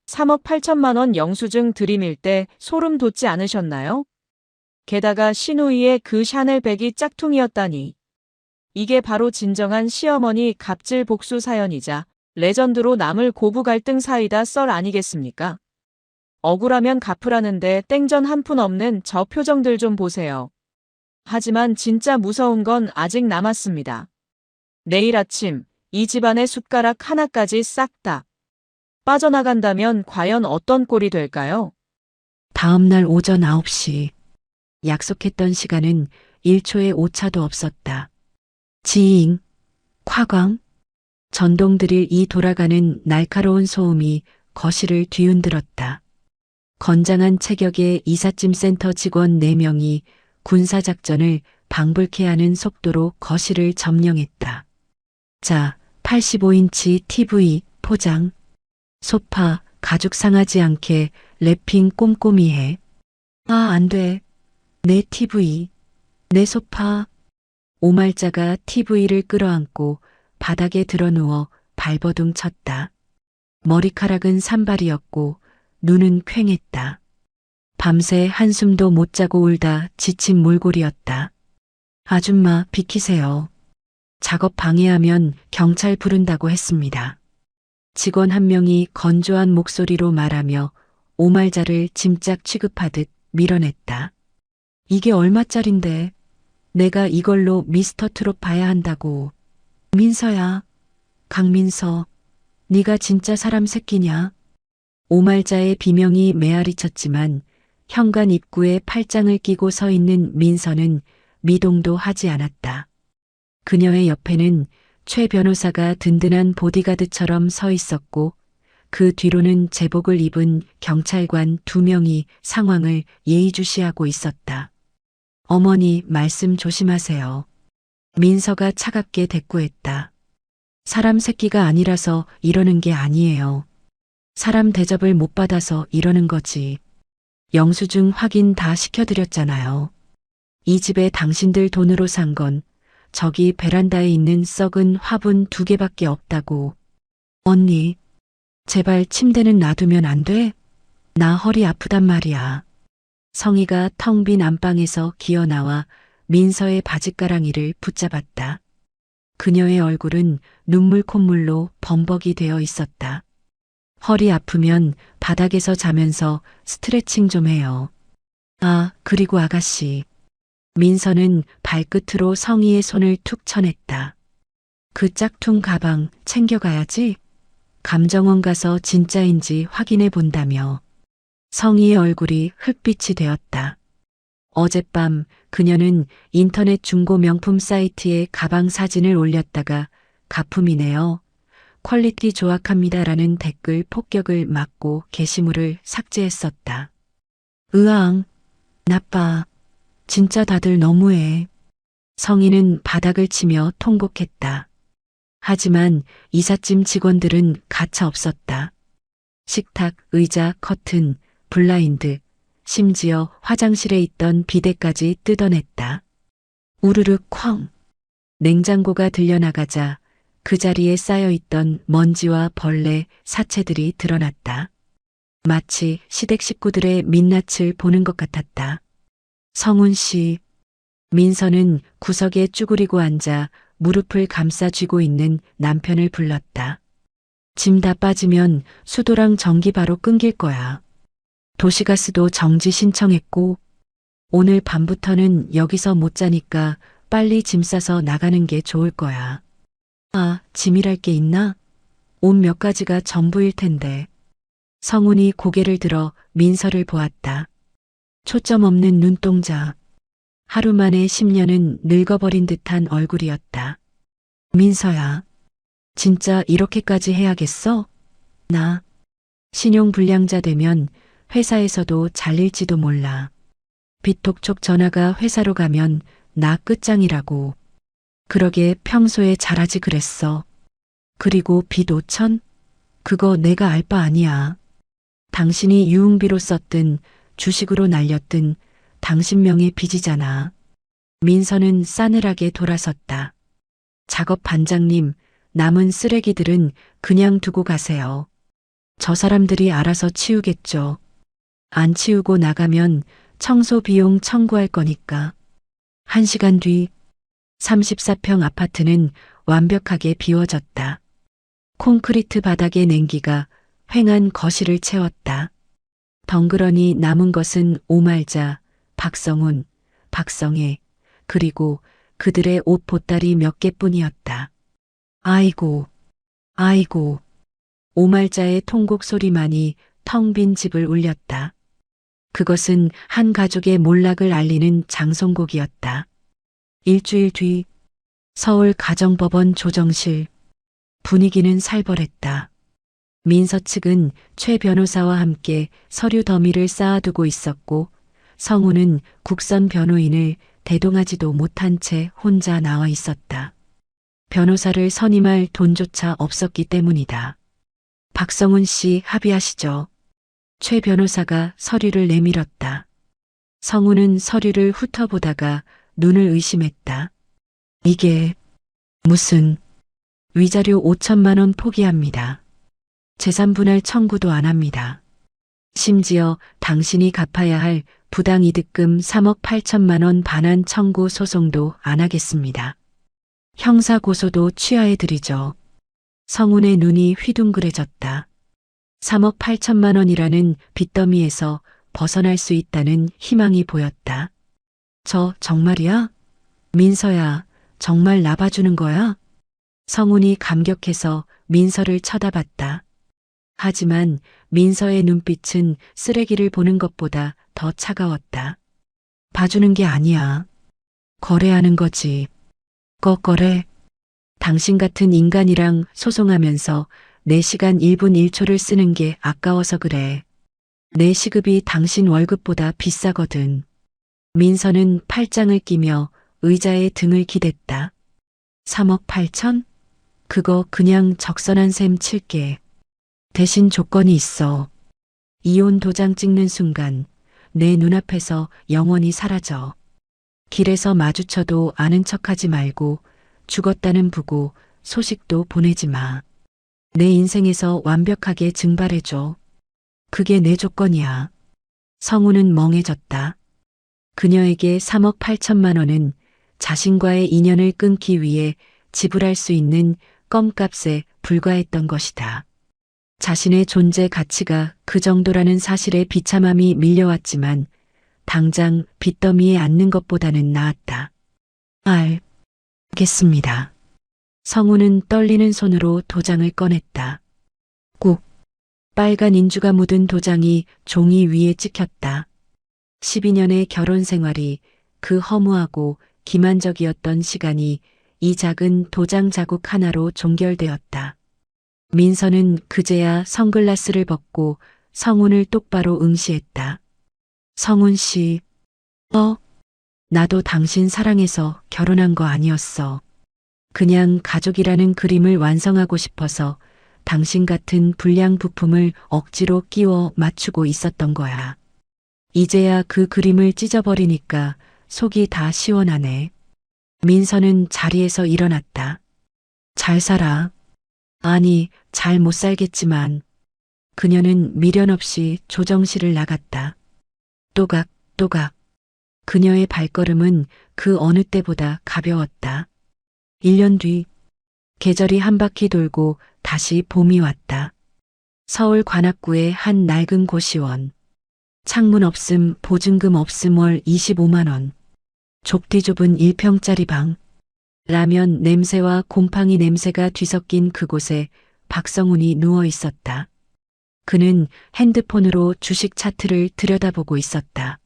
3억 8천만 원 영수증 들이밀 때 소름 돋지 않으셨나요? 게다가 시누이의 그 샤넬백이 짝퉁이었다니. 이게 바로 진정한 시어머니 갑질 복수 사연이자 레전드로 남을 고부 갈등 사이다 썰 아니겠습니까? 억울하면 갚으라는데 땡전 한 푼 없는 저 표정들 좀 보세요. 하지만 진짜 무서운 건 아직 남았습니다. 내일 아침 이 집안의 숟가락 하나까지 싹 다 빠져나간다면 과연 어떤 꼴이 될까요? 다음 날 오전 9시. 약속했던 시간은 1초의 오차도 없었다. 지잉, 콱광, 전동드릴 이 돌아가는 날카로운 소음이 거실을 뒤흔들었다. 건장한 체격의 이삿짐 센터 직원 4명이 군사작전을 방불케 하는 속도로 거실을 점령했다. 자, 85인치 TV, 포장. 소파, 가죽 상하지 않게 랩핑 꼼꼼히 해. 아, 안 돼. 내 TV, 내 소파. 오말자가 TV를 끌어안고 바닥에 드러누워 발버둥 쳤다. 머리카락은 산발이었고 눈은 퀭했다. 밤새 한숨도 못 자고 울다 지친 몰골이었다. 아줌마, 비키세요. 작업 방해하면 경찰 부른다고 했습니다. 직원 한 명이 건조한 목소리로 말하며 오말자를 짐짝 취급하듯 밀어냈다. 이게 얼마짜린데? 내가 이걸로 미스터 트롯 봐야 한다고. 민서야, 강민서, 네가 진짜 사람 새끼냐? 오말자의 비명이 메아리쳤지만 현관 입구에 팔짱을 끼고 서 있는 민서는 미동도 하지 않았다. 그녀의 옆에는 최 변호사가 든든한 보디가드처럼 서 있었고 그 뒤로는 제복을 입은 경찰관 2명이 상황을 예의주시하고 있었다. 어머니, 말씀 조심하세요. 민서가 차갑게 대꾸했다. 사람 새끼가 아니라서 이러는 게 아니에요. 사람 대접을 못 받아서 이러는 거지. 영수증 확인 다 시켜드렸잖아요. 이 집에 당신들 돈으로 산 건 저기 베란다에 있는 썩은 화분 2개밖에 없다고. 언니, 제발 침대는 놔두면 안 돼? 나 허리 아프단 말이야. 성희가 텅 빈 안방에서 기어나와 민서의 바짓가랑이를 붙잡았다. 그녀의 얼굴은 눈물 콧물로 범벅이 되어 있었다. 허리 아프면 바닥에서 자면서 스트레칭 좀 해요. 아, 그리고 아가씨. 민서는 발끝으로 성희의 손을 툭 쳐냈다. 그 짝퉁 가방 챙겨가야지. 감정원 가서 진짜인지 확인해 본다며. 성희의 얼굴이 흑빛이 되었다. 어젯밤 그녀는 인터넷 중고 명품 사이트에 가방 사진을 올렸다가 가품이네요. 퀄리티 조악합니다라는 댓글 폭격을 맞고 게시물을 삭제했었다. 으앙, 나빠. 진짜 다들 너무해. 성희는 바닥을 치며 통곡했다. 하지만 이삿짐 직원들은 가차 없었다. 식탁, 의자, 커튼, 블라인드, 심지어 화장실에 있던 비데까지 뜯어냈다. 우르르 쾅. 냉장고가 들려나가자 그 자리에 쌓여있던 먼지와 벌레, 사체들이 드러났다. 마치 시댁 식구들의 민낯을 보는 것 같았다. 성훈 씨. 민서는 구석에 쭈그리고 앉아 무릎을 감싸 쥐고 있는 남편을 불렀다. 짐 다 빠지면 수도랑 전기 바로 끊길 거야. 도시가스도 정지 신청했고 오늘 밤부터는 여기서 못 자니까 빨리 짐 싸서 나가는 게 좋을 거야. 아, 짐이랄 게 있나? 옷 몇 가지가 전부일 텐데. 성훈이 고개를 들어 민서를 보았다. 초점 없는 눈동자. 하루 만에 10년은 늙어버린 듯한 얼굴이었다. 민서야, 진짜 이렇게까지 해야겠어? 나 신용불량자 되면 회사에서도 잘릴지도 몰라. 빚독촉 전화가 회사로 가면 나 끝장이라고. 그러게 평소에 잘하지 그랬어. 그리고 빚 5천? 그거 내가 알 바 아니야. 당신이 유흥비로 썼든 주식으로 날렸든 당신 명의 빚이잖아. 민서는 싸늘하게 돌아섰다. 작업 반장님, 남은 쓰레기들은 그냥 두고 가세요. 저 사람들이 알아서 치우겠죠. 안 치우고 나가면 청소 비용 청구할 거니까. 1시간 뒤 34평 아파트는 완벽하게 비워졌다. 콘크리트 바닥의 냉기가 휑한 거실을 채웠다. 덩그러니 남은 것은 오말자, 박성훈, 박성애, 그리고 그들의 옷 보따리 몇 개뿐이었다. 아이고, 아이고. 오말자의 통곡 소리만이 텅 빈 집을 울렸다. 그것은 한 가족의 몰락을 알리는 장송곡이었다. 일주일 뒤 서울 가정법원 조정실. 분위기는 살벌했다. 민서 측은 최 변호사와 함께 서류 더미를 쌓아두고 있었고 성우는 국선 변호인을 대동하지도 못한 채 혼자 나와 있었다. 변호사를 선임할 돈조차 없었기 때문이다. 박성훈 씨 합의하시죠. 최 변호사가 서류를 내밀었다. 성훈은 서류를 훑어보다가 눈을 의심했다. 이게 무슨 위자료 5천만 원 포기합니다. 재산분할 청구도 안 합니다. 심지어 당신이 갚아야 할 부당이득금 3억 8천만 원 반환 청구 소송도 안 하겠습니다. 형사고소도 취하해드리죠. 성훈의 눈이 휘둥그레졌다. 3억 8천만 원이라는 빚더미에서 벗어날 수 있다는 희망이 보였다. 저 정말이야? 민서야, 정말 나 봐주는 거야? 성훈이 감격해서 민서를 쳐다봤다. 하지만 민서의 눈빛은 쓰레기를 보는 것보다 더 차가웠다. 봐주는 게 아니야. 거래하는 거지. 거래. 당신 같은 인간이랑 소송하면서 내 시간 1분 1초를 쓰는 게 아까워서 그래. 내 시급이 당신 월급보다 비싸거든. 민서는 팔짱을 끼며 의자에 등을 기댔다. 3억 8천? 그거 그냥 적선한 셈 칠게. 대신 조건이 있어. 이혼 도장 찍는 순간 내 눈앞에서 영원히 사라져. 길에서 마주쳐도 아는 척하지 말고 죽었다는 부고 소식도 보내지 마. 내 인생에서 완벽하게 증발해줘. 그게 내 조건이야. 성우는 멍해졌다. 그녀에게 3억 8천만 원은 자신과의 인연을 끊기 위해 지불할 수 있는 껌값에 불과했던 것이다. 자신의 존재 가치가 그 정도라는 사실에 비참함이 밀려왔지만 당장 빚더미에 앉는 것보다는 나았다. 알겠습니다. 성우는 떨리는 손으로 도장을 꺼냈다. 꾹. 빨간 인주가 묻은 도장이 종이 위에 찍혔다. 12년의 결혼 생활이 그 허무하고 기만적이었던 시간이 이 작은 도장 자국 하나로 종결되었다. 민서는 그제야 선글라스를 벗고 성훈을 똑바로 응시했다. 성훈 씨, 나도 당신 사랑해서 결혼한 거 아니었어. 그냥 가족이라는 그림을 완성하고 싶어서 당신 같은 불량 부품을 억지로 끼워 맞추고 있었던 거야. 이제야 그 그림을 찢어버리니까 속이 다 시원하네. 민서는 자리에서 일어났다. 잘 살아. 아니, 잘 못 살겠지만. 그녀는 미련 없이 조정실을 나갔다. 또각. 그녀의 발걸음은 그 어느 때보다 가벼웠다. 1년 뒤, 계절이 한 바퀴 돌고 다시 봄이 왔다. 서울 관악구의 한 낡은 고시원. 창문 없음, 보증금 없음 월 25만 원. 좁디 좁은 1평짜리 방. 라면 냄새와 곰팡이 냄새가 뒤섞인 그곳에 박성훈이 누워 있었다. 그는 핸드폰으로 주식 차트를 들여다보고 있었다.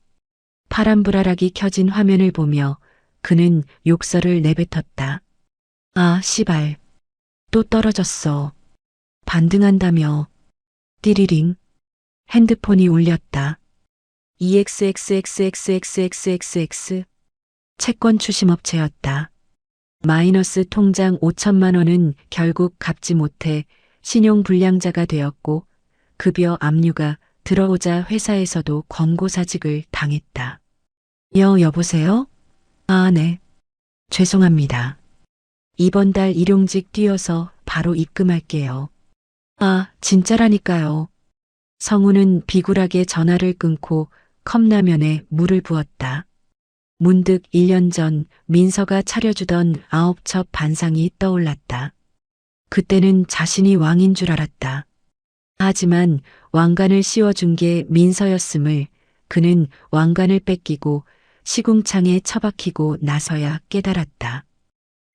파란불알하게 켜진 화면을 보며 그는 욕설을 내뱉었다. 아, 씨발. 또 떨어졌어. 반등한다며. 띠리링. 핸드폰이 울렸다. EXXXXXXXX. 채권 추심업체였다. 마이너스 통장 5천만 원은 결국 갚지 못해 신용불량자가 되었고 급여 압류가 들어오자 회사에서도 권고사직을 당했다. 여보세요? 아, 네. 죄송합니다. 이번 달 일용직 뛰어서 바로 입금할게요. 아, 진짜라니까요. 성우는 비굴하게 전화를 끊고 컵라면에 물을 부었다. 문득 1년 전 민서가 차려주던 9첩 반상이 떠올랐다. 그때는 자신이 왕인 줄 알았다. 하지만 왕관을 씌워준 게 민서였음을 그는 왕관을 뺏기고 시궁창에 처박히고 나서야 깨달았다.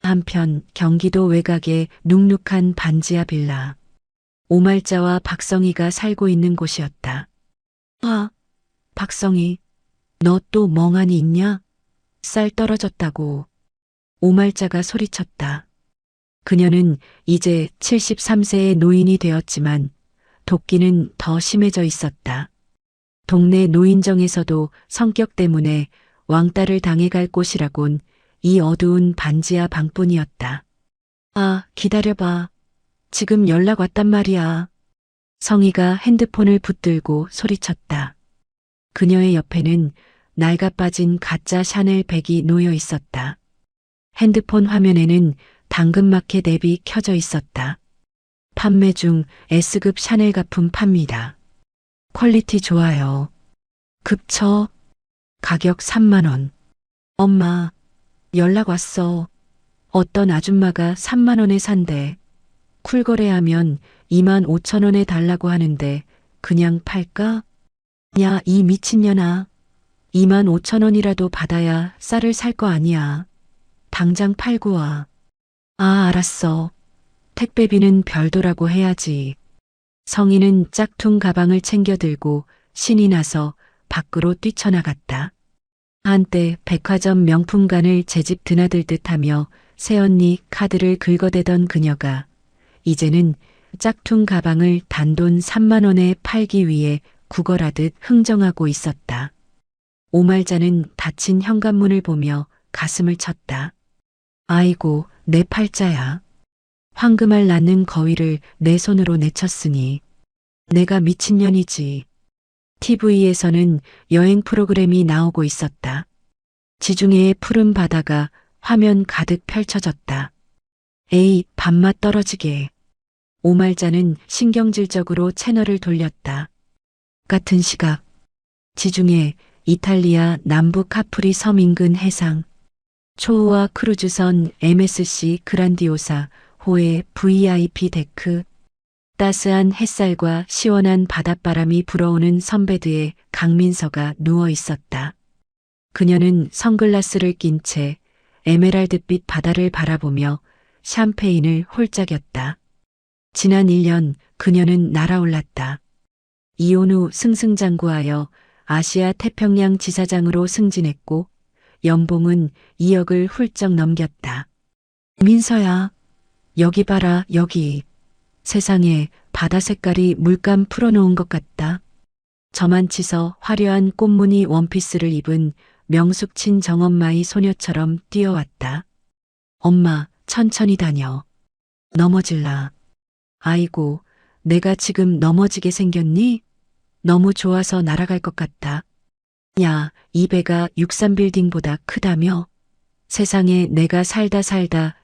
한편 경기도 외곽의 눅눅한 반지하 빌라. 오말자와 박성희가 살고 있는 곳이었다. 아, 박성희, 너 또 멍하니 있냐? 쌀 떨어졌다고. 오말자가 소리쳤다. 그녀는 이제 73세의 노인이 되었지만 도끼는 더 심해져 있었다. 동네 노인정에서도 성격 때문에 왕따를 당해갈 곳이라곤 이 어두운 반지하 방뿐이었다. 아, 기다려봐. 지금 연락 왔단 말이야. 성희가 핸드폰을 붙들고 소리쳤다. 그녀의 옆에는 낡아 빠진 가짜 샤넬 백이 놓여 있었다. 핸드폰 화면에는 당근마켓 앱이 켜져 있었다. 판매 중 S급 샤넬 가품 팝니다. 퀄리티 좋아요. 급처. 가격 3만 원. 엄마, 연락 왔어. 어떤 아줌마가 3만 원에 산대. 쿨거래하면 2만 5천 원에 달라고 하는데 그냥 팔까? 야, 이 미친년아. 2만 5천 원이라도 받아야 쌀을 살 거 아니야. 당장 팔고 와. 아, 알았어. 택배비는 별도라고 해야지. 성희는 짝퉁 가방을 챙겨 들고 신이 나서 밖으로 뛰쳐나갔다. 한때 백화점 명품관을 제집 드나들 듯하며 새언니 카드를 긁어대던 그녀가 이제는 짝퉁 가방을 단돈 3만 원에 팔기 위해 구걸하듯 흥정하고 있었다. 오말자는 닫힌 현관문을 보며 가슴을 쳤다. 아이고, 내 팔자야. 황금알 낳는 거위를 내 손으로 내쳤으니 내가 미친년이지. TV에서는 여행 프로그램이 나오고 있었다. 지중해의 푸른 바다가 화면 가득 펼쳐졌다. 에이, 밥맛 떨어지게. 오말자는 신경질적으로 채널을 돌렸다. 같은 시각, 지중해 이탈리아 남부 카프리 섬 인근 해상, 초호화 크루즈선 MSC 그란디오사 호의 VIP 데크, 따스한 햇살과 시원한 바닷바람이 불어오는 선베드에 강민서가 누워 있었다. 그녀는 선글라스를 낀 채 에메랄드빛 바다를 바라보며 샴페인을 홀짝였다. 지난 1년 그녀는 날아올랐다. 이혼 후 승승장구하여 아시아 태평양 지사장으로 승진했고 연봉은 2억을 훌쩍 넘겼다. 민서야, 여기 봐라, 여기. 세상에 바다 색깔이 물감 풀어놓은 것 같다. 저만치서 화려한 꽃무늬 원피스를 입은 명숙친 정엄마의 소녀처럼 뛰어왔다. 엄마, 천천히 다녀. 넘어질라. 아이고, 내가 지금 넘어지게 생겼니? 너무 좋아서 날아갈 것 같다. 야, 이 배가 63빌딩보다 크다며? 세상에 내가 살다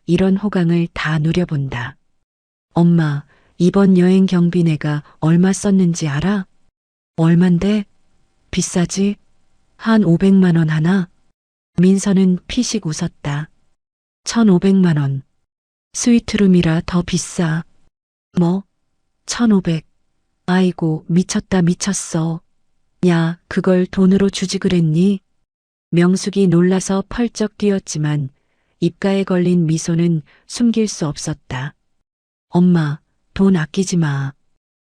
이런 호강을 다 누려본다. 엄마, 이번 여행 경비 내가 얼마 썼는지 알아? 얼만데? 비싸지? 한 500만 원 하나? 민서는 피식 웃었다. 1,500만 원. 스위트룸이라 더 비싸. 뭐? 1,500. 아이고, 미쳤다 미쳤어. 야, 그걸 돈으로 주지 그랬니? 명숙이 놀라서 펄쩍 뛰었지만 입가에 걸린 미소는 숨길 수 없었다. 엄마, 돈 아끼지 마.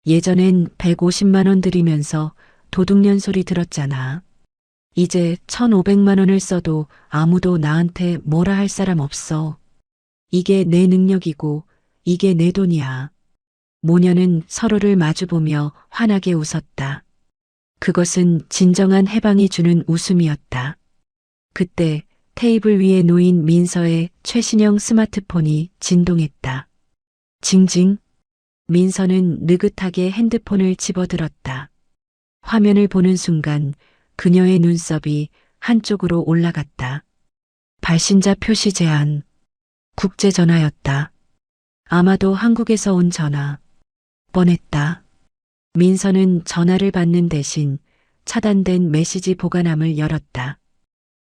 예전엔 150만 원 들이면서 도둑년 소리 들었잖아. 이제 1,500만 원을 써도 아무도 나한테 뭐라 할 사람 없어. 이게 내 능력이고 이게 내 돈이야. 모녀는 서로를 마주보며 환하게 웃었다. 그것은 진정한 해방이 주는 웃음이었다. 그때 테이블 위에 놓인 민서의 최신형 스마트폰이 진동했다. 징징. 민서는 느긋하게 핸드폰을 집어들었다. 화면을 보는 순간 그녀의 눈썹이 한쪽으로 올라갔다. 발신자 표시 제한. 국제전화였다. 아마도 한국에서 온 전화. 뻔했다. 민서는 전화를 받는 대신 차단된 메시지 보관함을 열었다.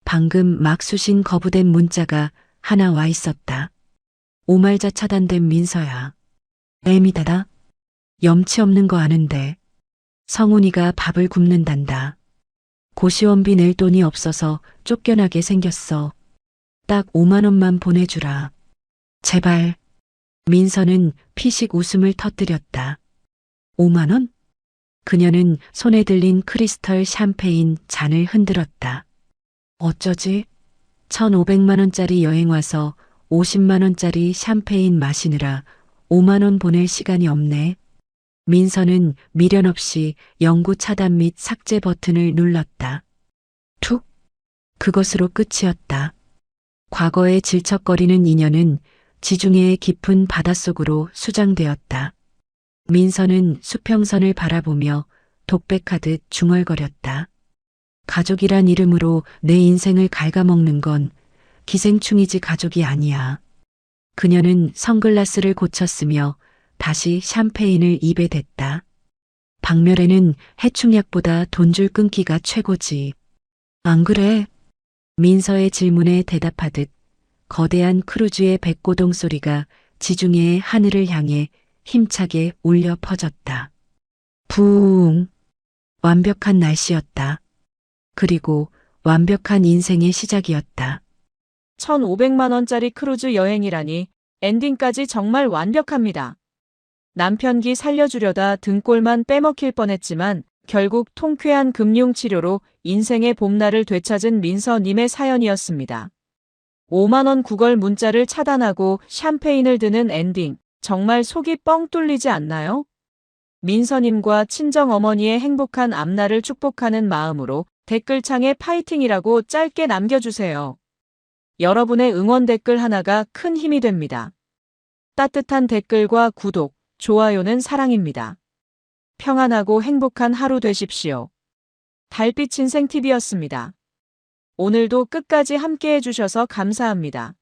방금 막 수신 거부된 문자가 하나 와 있었다. 오말자 차단된 민서야. 애미다다. 염치 없는 거 아는데. 성훈이가 밥을 굶는단다. 고시원비 낼 돈이 없어서 쫓겨나게 생겼어. 딱 5만 원만 보내주라. 제발. 민서는 피식 웃음을 터뜨렸다. 5만 원? 그녀는 손에 들린 크리스털 샴페인 잔을 흔들었다. 어쩌지? 1,500만 원짜리 여행 와서 50만 원짜리 샴페인 마시느라 5만 원 보낼 시간이 없네. 민서는 미련 없이 영구 차단 및 삭제 버튼을 눌렀다. 툭! 그것으로 끝이었다. 과거의 질척거리는 인연은 지중해의 깊은 바닷속으로 수장되었다. 민서는 수평선을 바라보며 독백하듯 중얼거렸다. 가족이란 이름으로 내 인생을 갉아먹는 건 기생충이지 가족이 아니야. 그녀는 선글라스를 고쳤으며 다시 샴페인을 입에 댔다. 박멸에는 해충약보다 돈줄 끊기가 최고지. 안 그래? 민서의 질문에 대답하듯 거대한 크루즈의 백고동 소리가 지중해의 하늘을 향해 힘차게 울려 퍼졌다. 부웅. 완벽한 날씨였다. 그리고 완벽한 인생의 시작이었다. 1,500만 원짜리 크루즈 여행이라니 엔딩까지 정말 완벽합니다. 남편 기 살려주려다 등골만 빼먹힐 뻔했지만 결국 통쾌한 금융치료로 인생의 봄날을 되찾은 민서님의 사연이었습니다. 5만 원 구걸 문자를 차단하고 샴페인을 드는 엔딩, 정말 속이 뻥 뚫리지 않나요? 민서님과 친정어머니의 행복한 앞날을 축복하는 마음으로 댓글창에 파이팅이라고 짧게 남겨주세요. 여러분의 응원 댓글 하나가 큰 힘이 됩니다. 따뜻한 댓글과 구독, 좋아요는 사랑입니다. 평안하고 행복한 하루 되십시오. 달빛 인생TV였습니다. 오늘도 끝까지 함께 해주셔서 감사합니다.